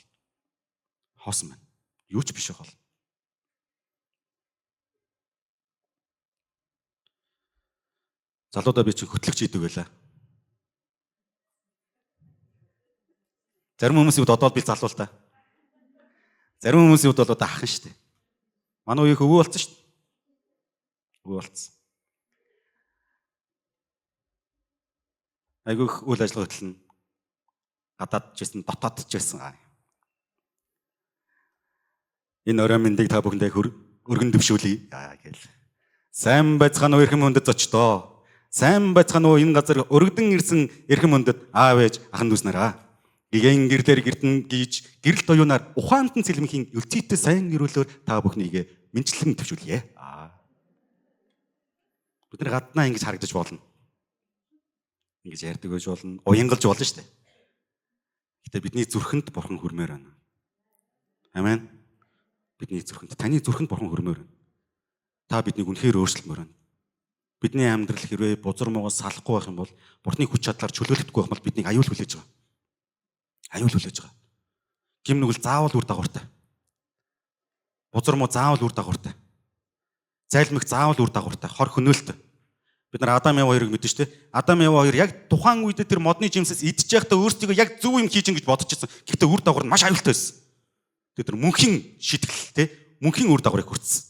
Хоосон байна. Юу ч биш байх. Залуудаа би чи хөтлөгч хийдэг байлаа. Зарим хүмүүсийн үед одоо би залуу л та. Зарим хүмүүсийн үед бол одоо ахын штэ. Манай үеийнх өвөө болсон штэ. Өвөө болсон. Айгүйх үйл ажиллагаа хөтлөн гадаад жисэн, дотоод жисэн. Энэ орой мэндийг та бүхэндээ өргөн дэвшүүлье гэл. Сайн байцгаана уу эрхэм хүндэт зочдоо. Сайн байцгаана уу энэ газар өргөдөн ирсэн эрхэм хүндэт аав ээж ахын дүүс нараа. Гэгэн гэрлэр гэртэн гийж гэрэл тоюунаар ухаантан цэлмхийн өлцийтэй сайн нэрүүлээр та бүхнийг мэнчлэн төвшүүлье. Бид нар гаднаа ингэж харагдаж болно. Ингэж ярьдаг байж болно. Уянгалж болно шүү дээ. Гэтэ бидний зүрхэнд Бурхан хүрмээр байна. Амен. Бидний зүрхэнд, таны зүрхэнд Бурхан хүрмээр байна. Та биднийг үнэхээр өөрчлөмөр байна. Бидний амьдрал хэрвээ бузар муугаас салахгүй байх юм бол Бурханы хүч чадлаар чөлөөлөхгүй байх бол биднийг аюул хүлээж байгаа. Аюул хүлээж байгаа. Гим нүгэл заавал үр дагавартай. Бузар муу заавал үр дагавартай. Зайлмих заавал үр дагавартай. Хор хөнөөлтөй. Бид нар Адам Ява хоёрыг мэдэн штэ. Адам Ява хоёр яг тухайн үед тэр модны жимсээс идэж байхдаа өөрсдөө яг зөв юм хийж ин гэж бодож ирсэн. Гэхдээ үр дагавар нь маш аюултай байсан. Тэр мөнхийн шитгэл те мөнхийн үр дагаврыг хүртсэн.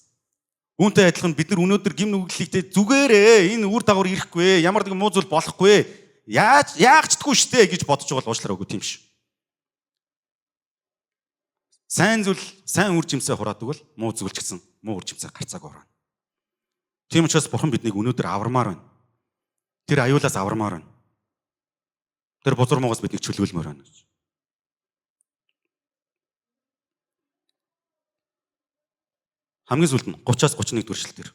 Үүнтэй адилхан бид нар өнөөдөр гим нүглэлтэй зүгээрээ энэ үр дагавар ирэхгүй ямар нэгэн муу зүйл болохгүй яаж ч гэдэггүй штэ гэж бодож байгаа уучлаарай үгүй тийм ш. Сайн зүйл сайн үр жимсээ хураадаг бол муу зүйл ч гэсэн муу үр жимсээ гарцааг хураана. Тийм учраас Бурхан биднийг өнөөдөр авармаар байна. Тэр аюулаас авармаар байна. Тэр бузар муугаас биднийг чөлөөлмөр байна. Хамгийн сүүлд нь 30-аас 31 дүршил дээр.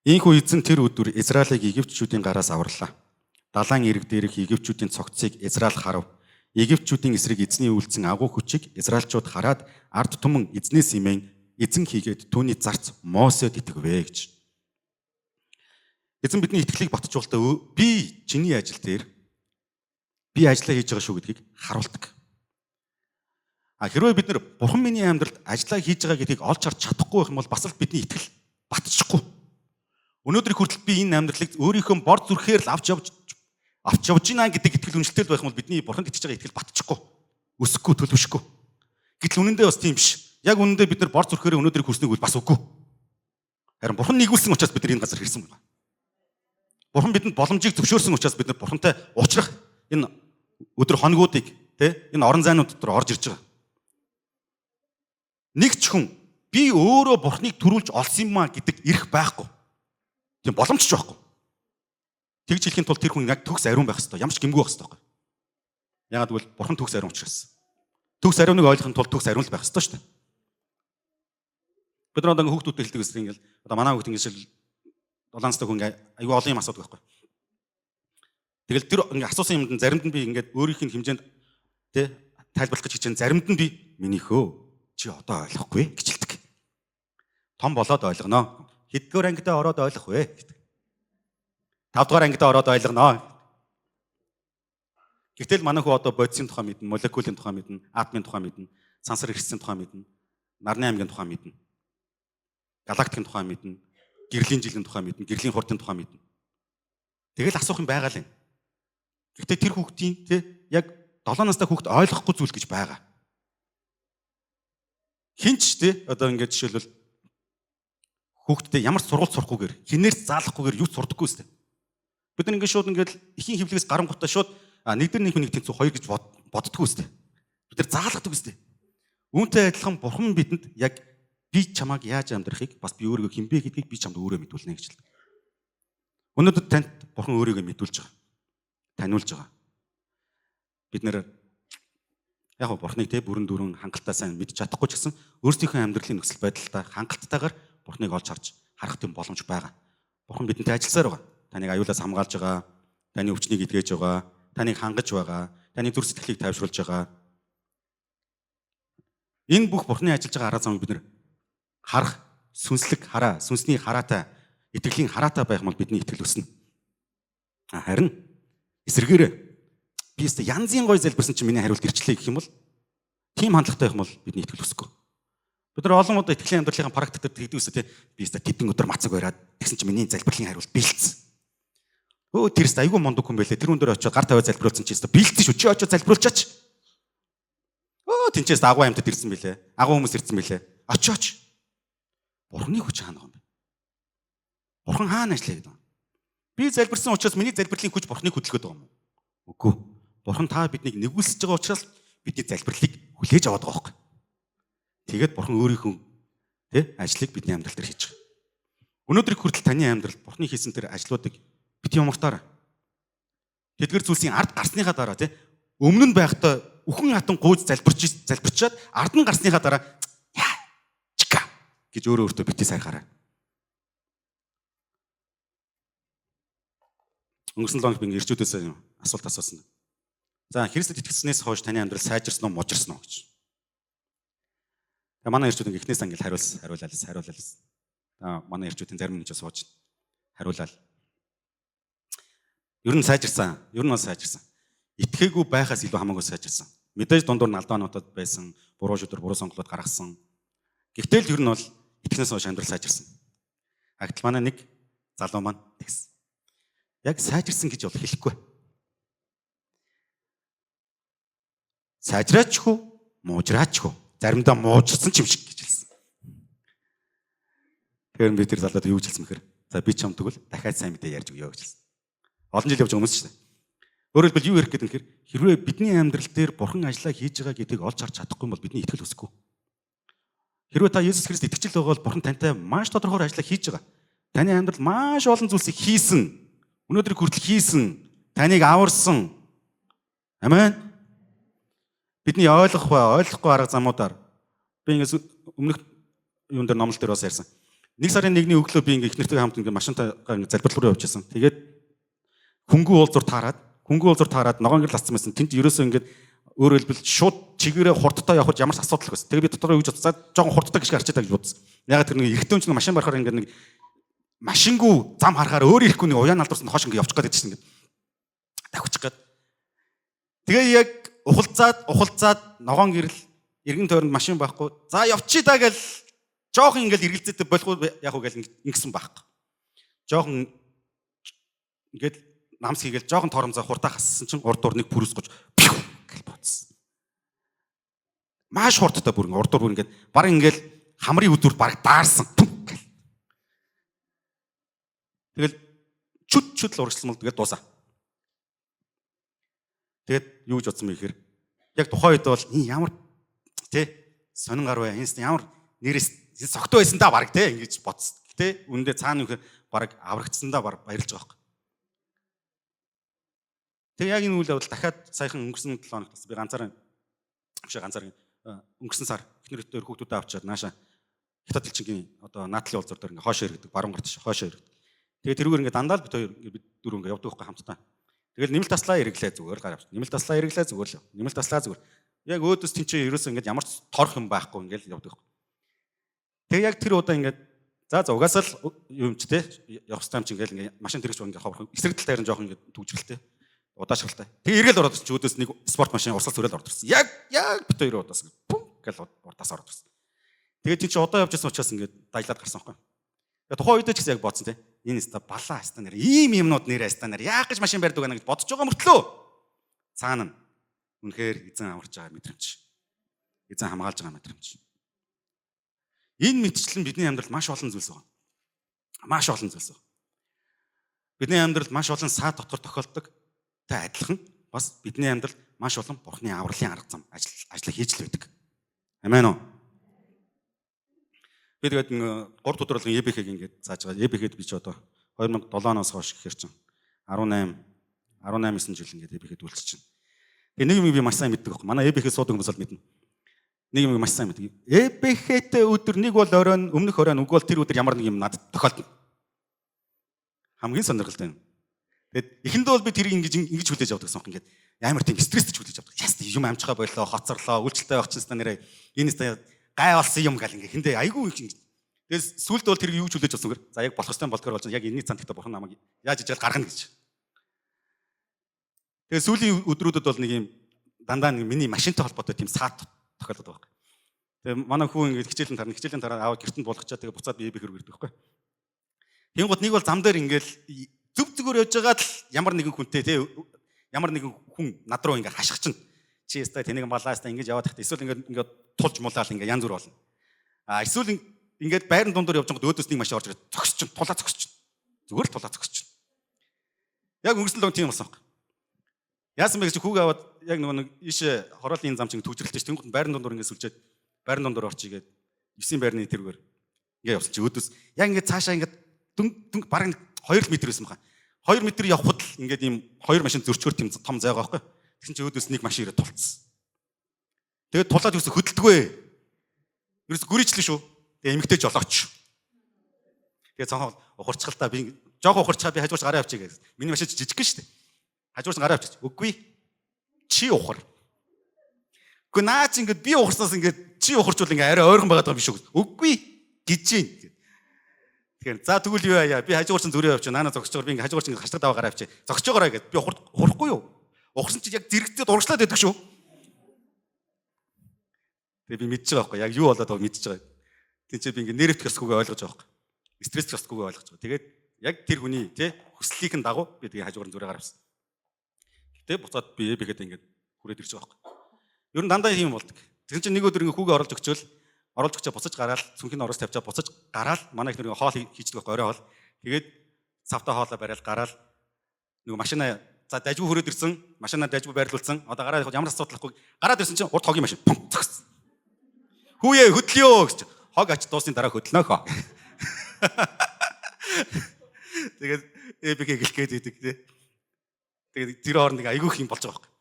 Ийхүү эзэн тэр өдөр Израилийг Египтчүүдийн гараас аварлаа. Далайн ирэг дээрх Египтчүүдийн цогцыг Израиль харав. Египтчүүдийн эсрэг эзний үйлцэн агуу хүчийг Израильчууд хараад ард түмэн эзнээс имэн эзэн хийгээд түүний зарц Мосед итгэвэ гэж. Эзэн бидний итгэлийг батжуулалтаа би чиний ажил дээр би ажиллаа хийж байгаа шүү гэдгийг харуулдаг. Хэрвээ бид нар Бурхан миний амьдралд ажиллаа хийж байгаа гэдгийг олж харж чадахгүй байх юм бол бас л бидний итгэл батчихгүй. Өнөөдрийг хүртэл би энэ амьдралыг өөрийнхөө бор зүрхээр л авч явж гинэ гэдэг итгэл үнэлтэд байх юм бол бидний Бурханд итгэж байгаа итгэл батчихгүй. Өсөхгүй төлөвшөхгүй. Гэтэл үнэндээ бас тийм биш. Яг үнэндээ бид нар бор зүрхээр өнөөдрийг хүрснийг бол бас үгүй. Харин Бурхан нэгүүлсэн учраас бид нар энэ газар ирсэн байна. Бурхан бидэнд боломжийг зөвшөөрсөн учраас бид нар Бурхантай уулзрах энэ өдөр хоногуудыг энэ орон зайнууд дотор орж ирж байгаа. нэг ч хүн би өөрөө бурхныг төрүүлж олсон юм а гэдэг эрх байхгүй. Тийм боломж ч байхгүй. Тэгж хэлхийн тулд тэр хүн яг төгс ариун байх хэрэгтэй. Ямар ч гэмгүй байх хэрэгтэй байхгүй. Ягаад гэвэл бурхан төгс ариун учраас. Төгс ариуныг ойлгохын тулд төгс ариун л байх хэрэгтэй шүү дээ. Бид нар одоо хүүхдүүдтэй хэлдэг гэсэн ингээл одоо манай хүүхд ингээд шил 7 настай хүн аюу олон юм асуудаг байхгүй. Тэгэл тэр ингээд асуусан юмд заримд нь би ингээд өөрийнх нь хэмжээнд тий тайлбарлах гэж хичээн заримд нь би минийхөө чи одоо ойлгохгүй гэж хэлдэг. Том болоод ойлгоно. Хэдгээр ангидаа ороод ойлгох вэ гэдэг. 5 дугаар ангидаа ороод ойлгоно. Гэтэл манай хүү одоо бодисын тухай мэднэ, молекулын тухай мэднэ, атомын тухай мэднэ, сансар эрсдлийн тухай мэднэ, нарны аймгийн тухай мэднэ, галактикийн тухай мэднэ, гэрлийн жилийн тухай мэднэ, гэрлийн хурдын тухай мэднэ. Тэгэл асуух юм байгаа л юм. Гэхдээ тэр хүүхдийн тий яг 7 настай хүүхд ойлгохгүй зүйл гэж байгаа. Хинч тий одоо ингээд жишээлбэл хүүхдтэй ямар сургууль сурахгүйгээр, хинээс заалахгүйгээр юу ч сурдаггүй үстэй. Бид нар ингээд шууд ингээд ихийн хөвлөгөөс гарангуутаа шууд нэг дээр нэг хүн нэг тэнцүү хоёр гэж боддгоо үстэй. Бид нар заалгадаг үстэй. Үүнтэй адилхан бурхан бидэнд яг би чамайг яаж амьдрахыг бас би өөрийгөө хинбэ гэдгийг би чамд өөрөө мэдүүлнэ гэж хэлдэг. Өнөөдөр танд бурхан өөрийгөө мэдүүлж байгаа. Таниулж байгаа. Бид нэр яг бурханыг те бүрэн дүүрэн хангалттай сайн мэдж чадахгүй ч гэсэн өөрсдийнхөө амьдралын нөхцөл байдалтай хангалттайгаар бурханыг олж харж харах тийм боломж байгаа. Бурхан бидэнтэй ажилласаар байгаа. Таныг аюулаас хамгаалж байгаа, таны өвчнийг эдгэж байгаа, таныг хангаж байгаа, таны зүрх сэтгэлийг тайвшруулж байгаа. Энэ бүх бурханы ажиллаж байгаа арга замыг бид нэр харах, сүнслэг хараа, сүнсний хараатай, итгэлийн хараатай байх мал бидний итгэл өснө. Харин эсвэргээрээ би өөртөө янзын гой залбирсан чинь миний хариулт ирчлээ гэх юм бол тийм хандлагатай байх бол бидний итгэл өсөхгүй. Бид нар олон удаа итгэлийн амьдралын практик дээр тэгдэг үстэй би өөртөө тэдэн өдөр мацаг бариад тэгсэн чинь миний залбирлын хариулт бэлдсэн. Өө тэрс айгүй мундаг хүн байлээ. Тэр хүн дээр очиод гар тавиад залбируулсан чи өөртөө бэлдсэн шүү. Чи очиод залбируулчаач. Өө тэнцээс агуу амьтад ирсэн билээ. Агуу хүмүүс ирсэн билээ. Очооч. Бурхны хүч хаана юм бэ? Бурхан хаана ажиллая гэдэг юм? Би залбирсан учраас миний залбирлын хүч бурхныг хөдөлгөөд байгаа юм уу? Үгүй. Бурхан та биднийг нэгүүлсэж байгаа учраас бидний залбирлыг хүлээж аваад байгаа байхгүй. Тэгээд бурхан өөрийнхөө ажлыг бидний амьдрал дээр хийж байгаа. Өнөөдрийг хүртэл таны амьдрал бурхны хийсэн тэр ажлуудыг бити юмартаарай. Тэдгэр зүйлсийн ард гарсныхаа дараа өмнө нь байхдаа үхэн хатан гуйж залбирчаад ард нь гарсныхаа дараа чика гэж өөртөө бити сайхаарай. Өнгөрсөн лонг би ирчүүдээс асуулт асуусан. За Христэд итгэснээс хойш таны амьдрал сайжирсан уу, можирсан уу гэж. Тэгээ манай ирчүүд эхнээс ангил хариулаад. Манай ирчүүдийн зарим нэг ч сууж хариулаад. Ер нь сайжирсан. Ер нь сайжирсан. Итгээгүй байхаас илүү хамаагүй сайжирсан. Мэдээж дундуур нь алдаануудад байсан, буруу шүдэр, буруу сонголоод гаргасан. Гэхдээ л ер нь бол итгэснээс хойш амьдрал сайжирсан. Агтл манай нэг залуу маань тэгсэн. Яг сайжирсан гэж бол хэлэхгүй. Сайжраачгүй, муужраачгүй. Заримдаа муужсан ч юм шиг гэж хэлсэн. Тэгэхээр би тэр залууд юу гэж хэлсэн мэхээр за би ч юм тэгвэл дахиад сайн мэдээ ярьж өгье гэж хэлсэн. Олон жил явж өмссөн шүү дээ. Өөрөөр хэлбэл юу ярих гэдэг нь хэрвээ бидний амьдрал дээр бурхан ажиллаа хийж байгаа гэдгийг олж харж чадахгүй бол бидний итгэл өсөхгүй. Хэрвээ та Есүс Христ итгэж байгаа бол бурхан тантай маш тодорхой ажиллаа хийж байгаа. Таны амьдрал маш олон зүйлсийг хийсэн. Өнөөдөр хүртэл хийсэн. Таныг аварсан. Амен. Бидний ойлгохгүй арга замуудаар би ингээс өмнөх юун дээр номлол дээр бас ярьсан. 1 сарын 1-ний өглөө би ингээ их нэртэйгээ хамт ингээ машинтайгаа ингээ залбирал руу явж байсан. Тэгээд хөнгөө уулзуур таарад ногоон гэрэл асцсан байсан. Тэнд ерөөсөө ингээ өөрөөр хэлбэл шууд чигээрээ хурдтай явах ямар ч асуудал байсан. Тэгээд би дотроо юу гэж бодсон. За жоохон хурдтай гიშг харчаад гэж бодсон. Яг тэр нэг эрэгтэй хүн чинь машин барахаар ингээ нэг машингүү зам харахаар өөр ирэхгүй нэг уян алдарсан хоош ингээ явчих гээд байсан. Давхичих гээд. Тэгээ яг ухалцаад ногоон гэрэл эргэн тойронд машин байхгүй. За явчих даа гэл жоохон ингээл эргэлзээтэй болох яг уу гэл ингэсэн байхгүй. Жоохон ингээд намс хийгээл жоохон торомзоо хурдаа хассан чинь урд дуур нэг пүрүсгэж гэл бодсон. Маш хурдтай бүр урд дуур ингээд баг ингээл хамрын өдөрт баг даарсан. Тэгэл чүт л урагшлсан бол тэгээд дуусаа. Тэгээд юу гэж бодсон бэ гэхээр яг тухайн үед бол ямар сонин гарваа энэ ямар нэрээс согтуу байсан да баг те ингэж бодсон. Гэтэ үүндээ цаана нөхөр баг аврагдсандаа баг баярлж байгаа юм. Тэгээ яг энэ үйл явдал дахиад саяхан өнгөрсөн 7 хоногт бас би ганцаараа өнгөрсөн сар эхнэр өтөр хүүхдүүдээ авчаад нааша Хятад элчингийн одоо наатлын уулзуур дээр ингээ хоошоо иргэдэг, баруун гарт хоошоо иргэдэг. Тэгээ тэрүүгээр ингээ дандаа л бид дөрөв ингээ явдаг байхгүй хамтдаа. Тэгэл нэмэлт таслаа ирэглээ зүгээр гараад. Нэмэлт таслаа ирэглээ зүгээр л. Нэмэлт таслаа зүгээр. Яг өөдөөс тэнцээ ерөөсөө ингээ ямар ч торох юм байхгүй ингээл явдаг байхгүй. Тэгээ яг тэр удаа ингээ за угаасаа л юм ч те явах стам ч ингээл ингээ машин тэрэгч ингээ ховрох. Эсрэг тал тайран жоох ингээ түгжрэлтэй. Удаашралтай. Тэгээ эргэл ороод ирсэн чи өөдөөс нэг спорт машин урсгал зүрэл ороод ирсэн. Яг бит хоёр удаас пум гэл урдаас ороод ирсэн. Тэгээ чи одоо явж байсан учраас ингээд даялаад гарсан байхгүй. Тэгээ тухайн үед ч гэсэн яг бодсон те. Энэ ста балаа ста нэр ийм юмнууд нэрээ ста нэр яах гэж машин барьдаг байна гэж бодож байгаа мөртлөө цаана нь үнэхээр эзэн амарч байгаа мэдрэмж. Эзэн хамгаалж байгаа мэдрэмж. Энэ мэтчлэн бидний амьдралд маш олон зүйлс байна. Маш олон зүйлс байна. Бидний амьдралд маш олон саад дотор тохиолдог та адилхан бас бидний амьдралд маш олон Бурхны авралын арга зам ажил хийж л байдаг. Амен уу? Би тэгээд 3 өдрөлгөн ЕБХ-г ингээд зааж байгаа. ЕБХ-д би ч одоо 2007 оноос хойш гэхэр чинь 18 жил ингээд ЕБХ-д үйлчилж байна. Тэгээ нэг юм би маш сайн мэддэг байхгүй. Манай ЕБХ-д суудаг хүмүүс бол мэднэ. Нэг юм маш сайн мэддэг. ЕБХ-т өдөр нэг бол оройн өмнөх оройн үгүй бол тэр өдөр ямар нэг юм надад тохиолдно. Хамгийн сонирхолтой юм. Тэгээд эхэндээ бол би тэрийг ингэж хүлээж авдаг гэсэн юм ингээд амар тийм стресстэй хүлээж авдаг. Яст юм амжихаа боллоо, хоцорлоо, үйлчлэлтэй явах чинь нэрээ энэ гай болсон юм гал ингээ хиндэ айгүй их. Тэгээс сүлд бол тэр юу ч хүлээж авсан гэр. За яг болох ёстой болдгоор болж яг энэний цантагта бурхан намайг яаж ижил гаргана гэж. Тэгээ сүүлийн өдрүүдэд бол нэг юм дандаа нэг миний машинтай холбоотой тийм саад тохиолдод байгаа. Тэгээ манай хүү ингээ хичээлийн тараа аав гэртэнд болгочаа тэгээ буцаад би БХ рүү ирдэг байхгүй. Тэнгууд нэг бол зам дээр ингээл зүг зүгээр явж байгаад л ямар нэгэн хүнтэй те ямар нэгэн хүн над руу ингээ хаших чинь чи ястай тэнийг малаастаа ингэж яваад тахта эсвэл ингээд тулж мулаал ингээ янз бүр болно. Эсвэл ингээд байрны дундуур явж байгаа өөдөөс нэг машин орж ирээд зогсож чинь тулаа зогсож чинь. Зүгээр л тулаа зогсож чинь. Яг өнгөрсөн л тийм болсон юм. Яасан бэ гэж хүүгээ аваад яг нэг ийшээ хороолын зам чинь түгжрэлтэй чинь тэнгууд байрны дундуур ингээ сүлжээд байрны дундуур орчигээд 9 байрны тэргээр ингээ явсан чи өөдөөс яг ингээ цаашаа ингээ дүнг бараг 2 м байсан баха. 2 м явхад л ингээд ийм 2 машин зөрчгөр тийм том зай байгаа байхгүй. Тэгсэн чи өөдөөс нэг машин ирээд тулцсан. Тэгээд тулаад юусе хөдөлдөгөө. Ерөөс гүрийчлээ шүү. Тэгээ эмэгтэй жолооч. Тэгээ цаахаа ухарчхалтаа би жоох ухарчхаа би хажууч гараа авчиг гэсэн. Миний машин жижиг гэн шүү дээ. Хажууч гараа авчиж. Үгүй. Чи ухар. Үгүй наач ингээд би ухарснаас ингээд чи ухарчвал ингээд арай ойрхон байгаад байгаа юм биш үү? Үгүй гэж юм. Тэгэхээр за тэгвэл юу яа би хажууч нь зүрээ авчих. Наана зогсож байгаа би ингээд хажууч ингээд хаштаг даваа гараа авчиг. Зогсож байгаараа гэд би ухрахгүй юу? Ухарсан чи яг зэрэгцээд урагшлаад байдаг шүү. Тэгээ би мэдчихэж байгаа байхгүй яг юу болоод байгааг мэдчихэж байгаа. Тинчээ би ингээ нервт ёсгүйгээ ойлгож байгаа байхгүй. Стресс ёсгүйгээ ойлгож байгаа. Тэгээд яг тэр хүний тий хүслийг нь дагуу би тэгээ хажуугаар зүрээ гаравсан. Гэтэ буцаад би БХ-д ингээ хүрээд ирж байгаа байхгүй. Ер нь дандаа тийм болдог. Тэгсэн чинь нэг өдөр ингээ хүүгээ оруулж өгчөө буцаж гараад сүнхний ороос тавьчаа буцаж гараад манай их нэг хоол хийчихдэг байхгүй орой хоол. Тэгээд цавтаа хоолоо барайл гараад нэг машина за дажгүй хүрээд ирсэн машинаа дажгүй байрлуулсан. Одоо гараад ямар асуудал байхгүй. Гараад ирсэн чинь урд хогийн машин цогс. Хүүе хөдлөё гэж. Хог ач дуусны дараа хөдлөнө хоо. Тэгээд БХ гэлэх гээд идэг тий. Тэгээд тэр хооронд нэг айгүйх юм болж байгаа байхгүй.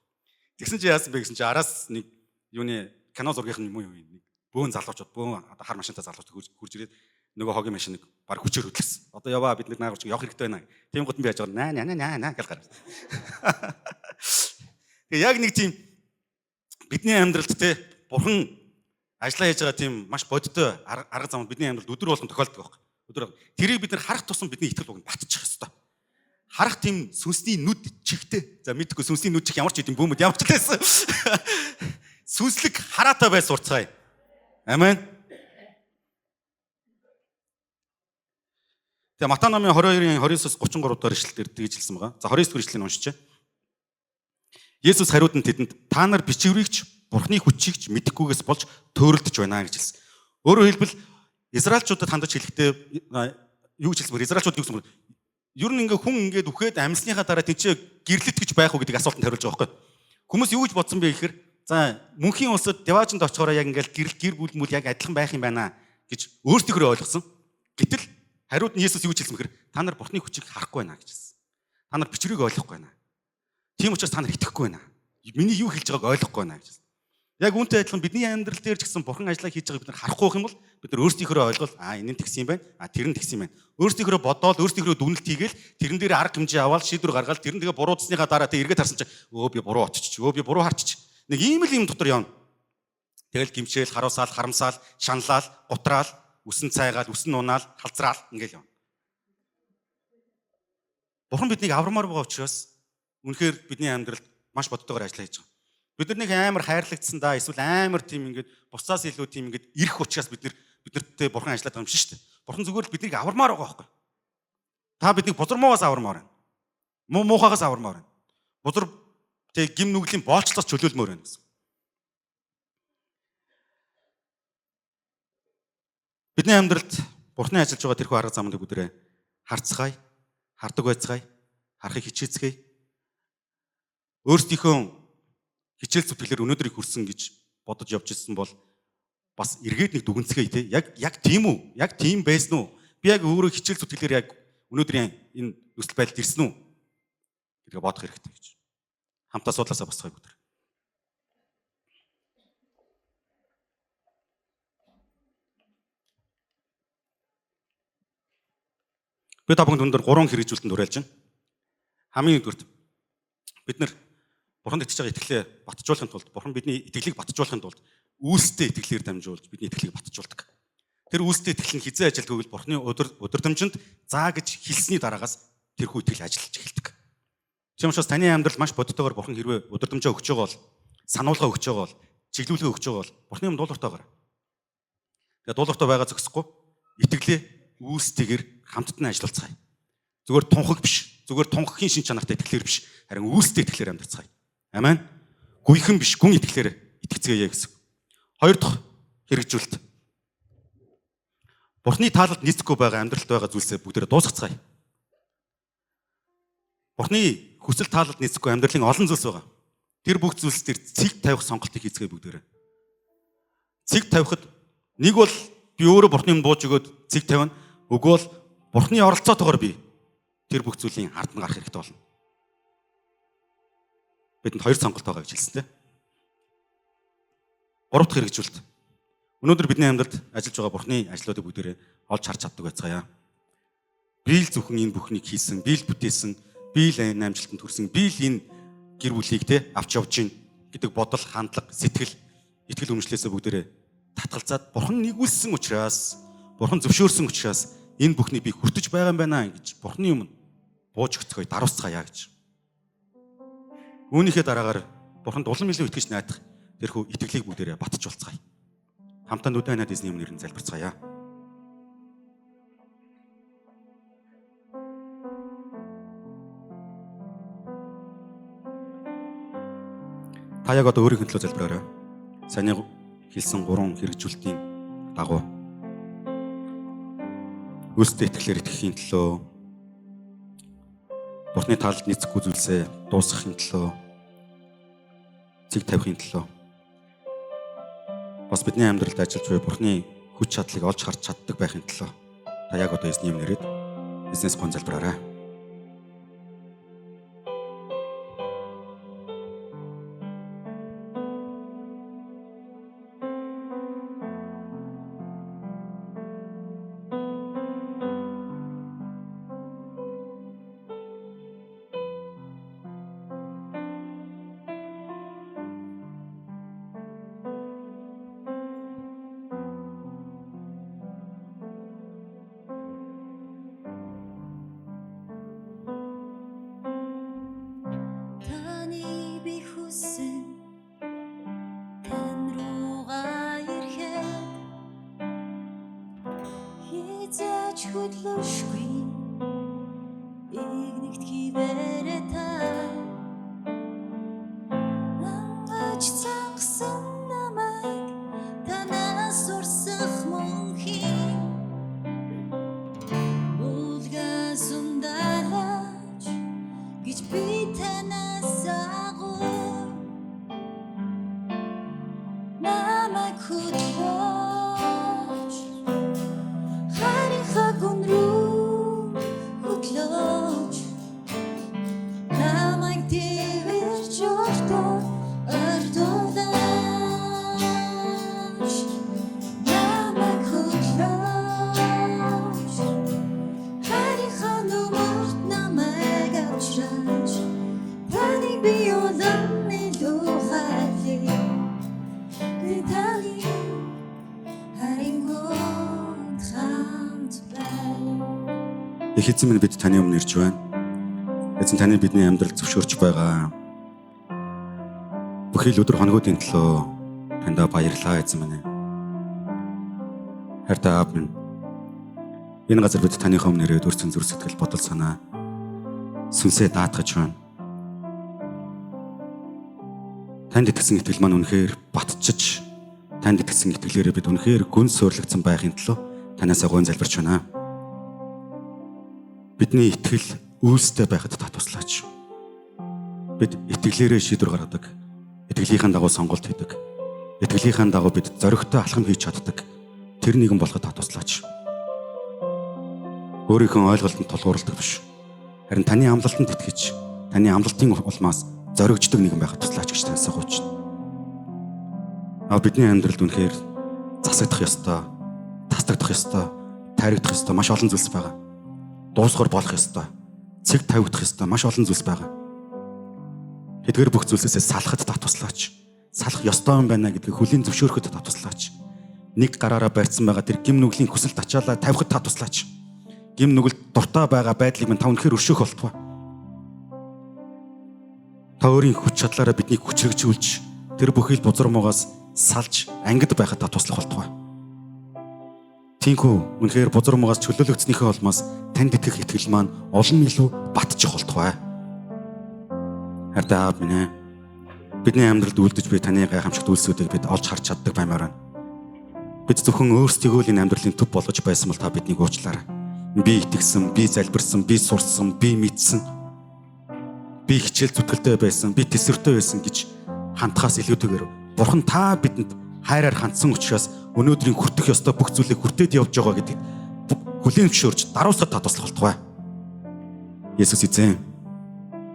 Тэгсэн чи яасан бэ гэсэн чи араас нэг юуны кино зургийнх нь юм уу нэг бөөн залуучууд бөөн одоо хар машинтай залуучууд хурж ирээд нөгөө хогийн машиныг баг хүчээр хөдлөсөн. Одоо яваа бид нэг наагч явах хэрэгтэй байна. Тийм гот нь би яаж байгаа наа гэл гарав. Тэгээ яг нэг тийм бидний амьдралд те бурхан ажиллаа хийж байгаа тийм маш бодиттой арга замд бидний амьдралд өдөр болгон тохиолддог байхгүй. Өдөр тэрийг бид нар харах тусам бидний итгэл уг нь батчих хэвээр. Харах тийм сүнсний нүд чихтэй. За мэдгүй сүнсний нүд чих ямар ч юм бөөмөд ямар ч лээсэн. Сүнслэг хараатай бай сурцгаая. Амен. Тэгээ Матай номын 22-ын 29-с 33 дугаар ишлэлээр тэгж хэлсэн байгаа. За 29 дугаар ишлэлийг уншичаа. Есүс хариуд нь тэдэнд та нар бичвэрийгч Бурхны хүчийгч мэдэхгүйгээс болж төөрөлдөж байна гэж хэлсэн. Өөрөөр хэлбэл Израильчуудад хандаж хэлэхдээ юу гэж хэлсэн бэ? Израильчууд юу гэсэн бэ? Ер нь ингээ хүн ингээд үхээд амьсныхаа дараа тийчээ гэрлэт гэж байх уу гэдэг асуултанд хариулж байгаа байхгүй. Хүмүүс юу гэж бодсон бэ гэхээр За мөнхийн улсад Деважинд очихоор яг ингээл гэр бүл мүл яг адилхан байх юм байна гэж өөрсдөө ойлгосон. Гэтэл хариуд нь Есүс юу гэж хэлсэн бэхээр та нар Бурхны хүчийг харахгүй байна гэж хэлсэн. Та нар бичвэрийг ойлгохгүй байна. Тийм учраас та нар итгэхгүй байна. Миний юу хэлж байгааг ойлгохгүй байна гэж хэлсэн. Яг үүнтэй адилхан бидний амьдрал дээр ч гэсэн Бурхан ажиллаа хийж байгааг бид нар харахгүй юм бол бид нар өөрсдийнхөө ойлгол энэ нь тэгсэн юм байна. Тэр нь тэгсэн юм байна. Өөрсдийнхөө бодоол, өөрсдийнхөө дүгнэлт хийгээл тэрэн дээр арга хэмжээ аваад шийдвэр гаргаад тэрэн тэгээ буруудсныхаа дараа тэ эргээд харсан чинь би буруу оччих. Би буруу харчих. Нэг ийм л юм дотор явна. Тэгэл гимшээл, харуусаал, харамсаал, шаналал, гутраал, үсэн цайгаал, үсэн унаал, халзраал ингээл явна. Бурхан биднийг аврамаар байгаа учраас үнэхээр бидний амьдралд маш бодтойгоор ажиллаж хийж байгаа. Бид нар нэг амар хайрлагдсан да эсвэл амар тийм ингээд бусдаас илүү тийм ингээд ирэх учраас биднэртэй Бурхан ажиллаад байгаа юм шиг шүү дээ. Бурхан зүгээр л биднийг авармаар байгаа байхгүй. Та биднийг бузармуугаас авармаар байна. Муухагаас авармаар байна. Бузар тэг гим нүглийн боолчлоос чөлөөлмөр байна гэсэн. Бидний амьдралд Бурханы ажиллаж байгаа тэрхүү арга замыг бүгдээ харцгаая, хардаг байцгаая, харахыг хичээцгээе. Өөрсдийнхөө хичээл зүтгэлээр өнөөдрийг хүрсэн гэж бодож явж ирсэн бол бас эргээд нэг дүгнцгээе те. Яг тийм үү? Яг тийм байсан уу? Би яг өөрөө хичээл зүтгэлээр яг өнөөдрийн энэ нөхцөл байдалд ирсэн үү? гэдгээ бодох хэрэгтэй гэж. Хамтаа судлаасаа босгоё бүгд. Би та бүхэнд өндөр 3 хэрэгжүүлэлтэнд уриалж байна. Хамгийн нэгдүгürt бид нар Бурханд итгэж байгаа итгэлээ батжуулахын тулд, Бурхан бидний итгэлийг батжуулахын тулд үйлстэй итгэлээр дамжуулж бидний итгэлийг батжуулдаг. Тэр үйлстэй итгэл нь хизээ ажилтгүй бол Бурханы өдөртөмжөнд заа гэж хэлсний дараагаас тэрхүү итгэл ажиллаж эхэлдэг. Тийм учраас таны амьдрал маш бодтойгоор Бурхан хэрвээ өдөртөмжөө өгч байгаа бол, сануулга өгч байгаа бол, чиглүүлгээ өгч байгаа бол Бурханы юм дуулууртайгаар. Тэгээ дуулууртай байгаа зөксөхгүй итгэлээ үйлстэйгээр хамтд нь ажиллацгаая. Зүгээр тунхаг биш, зүгээр тунхагийн шин чанартай итгэлээр биш, харин үйлстэй итгэлээр амьдарцгаая. Амен. Гүйхэн биш, гүн итгэлээр итгэцгээе гэсэн. Хоёр дахь хэрэгжүүлэлт. Бурхны таалалд нийцэхгүй байгаа амьдралд байгаа зүйлсээ бүгдээрээ дуусгацгаая. Бурхны хүсэл таалалд нийцэхгүй амьдралын олон зүйлс байгаа. Тэр бүх зүйлс дээр цэг тавих сонголтыг хийцгээе бүгдээрээ. Цэг тавихад нэг бол би өөрөө Бурхны юм бууж өгөөд цэг тавина. Үгүй бол Бурхны оролцоотойгоор би тэр бүх зүйлийн ард нь гарах хэрэгтэй болно. Бидэнд хоёр сонголт байгаа гэж хэлсэн тийм. Гурав дахь хэрэгжүүлэлт. Өнөөдөр бидний амьдралд ажиллаж байгаа Бурхны ажлуудыг бүгдээрээ олж харж чаддаг байцгаая. Би л зөвхөн энэ бүхнийг хийсэн, би л бүтээсэн, би л энэ амжилтанд хүрсэн, би л энэ гэр бүлийг авч явж гин гэдэг бодол, хандлага, сэтгэл, итгэл үнэмшлээсээ бүгдээрээ татгалзаад Бурхан нэгүүлсэн учраас, Бурхан зөвшөөрсөн учраас энэ бүхнийг би хүртэж байгаа юм байна гэж Бурханы өмнө бууж өгцгөөе, даруусцгаая гэж. Үүнийхээ дараагаар Бурханд улам илүү итгэж найдах тэрхүү итгэлийг бүгдээрээ батжуулцгаая. Хамтаа нүдэн ханаад эзний өмнө нэрэн залбирцгаая. Та яг одоо өөрийнхөө төлөө залбираарай. Саний хэлсэн 3 хэрэгжүүлэлтийн дагуу өөрсдөө итгэлээр итгэхийн төлөө, Бурхны таалалд нийцэхгүй зүйлсээ дуусгахын төлөө, цэг тавихын төлөө, бас бидний амьдралд ажиллаж буй Бурхны хүч чадлыг олж харж чаддаг байхын төлөө та яг одоо эзний өмнө ирээд эзнээс гон залбираарай. хөдлөөж харийнхаа гүн рүү хөдлөөж намайг дэвэрч өртөө ордуулаач намайг хөдлөөж харийнхаа нүмерт намайг авчраач таныг би улам илүү хайрлаа би таны харингууд хамт байна. Их эзэн минь бид таны өмнө ирж байна. Эзэн таны бидний амьдрал зөвшөөрч байгаа. Бүхий л өдөр хоногуудын төлөө танд баярлалаа эзэн минь. Хайртай аав минь. Энэ газар бид таны өмнө ирээд өрцөн зүр сэтгэл бодол санаа сүнсээ даатгаж байна. Танд итгэсэн итгэл маань үнэхээр батчиж, танд итгэсэн итгэлээрээ бид үнэхээр гүн суйрлагдсан байхын төлөө танаас гойн залбирч байна. Бидний итгэл үйлстэй байхад та туслаач. Бид итгэлээрээ шийдвэр гаргадаг. Итгэлийнхэн дагуу сонголт хийдэг. Итгэлийнхэн дагуу бид зоригтой алхам хийж чаддаг. Тэр нэгэн болоход та туслаач. Өөрийнхөө ойлголтод тулгуурладаг биш. Харин таны амлалтанд итгэж, таны амлалтын улмаас зоригждог нэгэн байхад туслаач гэж таньсаа гуйж байна. Бидний амьдралд үнэхээр засагдах ёстой, тасдагдах ёстой, тайрагдах ёстой маш олон зүйлс байгаа. Дуусгар болох ёстой, цэг тавигдах ёстой маш олон зүйлс байгаа. Тэдгээр бүх зүйлсээс салахад та туслаач. Салах ёстой юм байна гэдгийг хүлийн зөвшөөрөхөд та туслаач. Нэг гараараа барьсан байгаа тэр гим нүглийн хүсэлт ачаалаа тавихад та туслаач. Гим нүгэлд дуртай байгаа байдлыг минь та үнэхээр өршөөх болтугай. Та өөрийн хүч чадлаараа биднийг хүчрэгжүүлж, тэр бүхий л бузар муугаас салж ангид байхад та туслах болтугай. Тиймгүй үнэхээр бузар муугаас чөлөөлөгдснийхээ улмаас танд итгэх итгэл маань олон илүү батчих болтугай. Хайртай аав минь, бидний амьдралд үлдэж буй таны гайхамшигт үйлсүүдийг бид олж харж чаддаг баймаар байна. Бид зөвхөн өөрсдийгөө л энэ амьдралын төв болгож байсан бол та биднийг уучлаарай. Би итгэсэн, би залбирсан, би сурсан, би мэдсэн. Би хичээл зүтгэлтэй байсан, би тэсвэртэй байсан гэж хандхаас илүүтэйгээр Бурхан та бидэнд хайраар хандсан учраас өнөөдрийн хүртэх ёстой бүх зүйлийг хүртээд явж байгаа гэдэг хүлээн зөвшөөрч даруусаад та туслах болтугай. Есүс эзэн,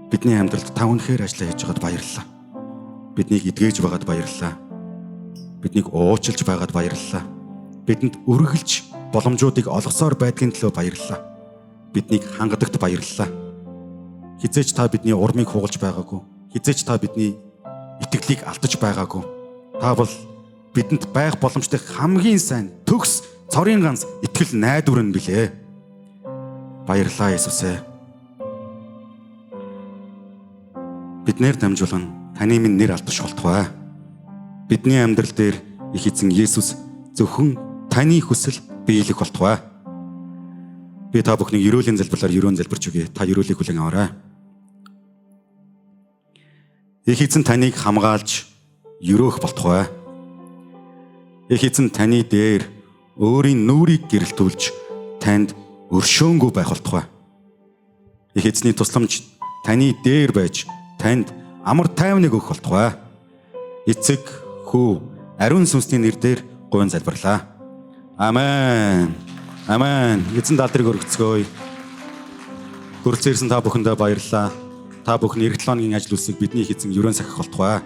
бидний амьдралд та үнэхээр ажиллаа хийж байгаад баярлалаа. Биднийг эдгэж байгаад баярлалаа. Биднийг уучлж байгаад баярлалаа. Бидэнд үргэлж боломжуудыг олгосоор байдгийн төлөө баярлалаа. Биднийг хангадагт баярлалаа. Хизээч та бидний урмыг хугалж байгаагүй. Хизээч та бидний итгэлийг алдаж байгаагүй. Та бол бидэнд байх боломжтой хамгийн сайн төгс цорын ганц итгэл найдвар нь билээ. Баярлалаа Есүсээ. Биднээр дамжуулан таны минь нэр алдаж болтугай. Бидний амьдрал дээр их эзэн Есүс зөвхөн таны хүсэл биелэх болтугай. Би та бүхнийг ерөөлийн залбирлаар ерөөн залбирч өгье. Та ерөөлийг хүлээн аваарай. Их эзэн таныг хамгаалж ерөөх болтугай. Их эзэн таны дээр өөрийн нүрийг гэрэлтүүлж танд өршөөнгүй байх болтугай. Их эзний тусламж таны дээр байж танд амар тайвныг өгөх болтугай. Эцэг, хүү, ариун сүнсний нэрээр гуйн залбирлаа. Амен. Амен. Эзэн даалдрыг өргөцгөөе. Хүрэлцэн ирсэн та бүхэндээ баярлалаа. Та бүхэн эх 7 өдрийн ажил үйлсийг бидний эзэн ерөөн сахих болтугай.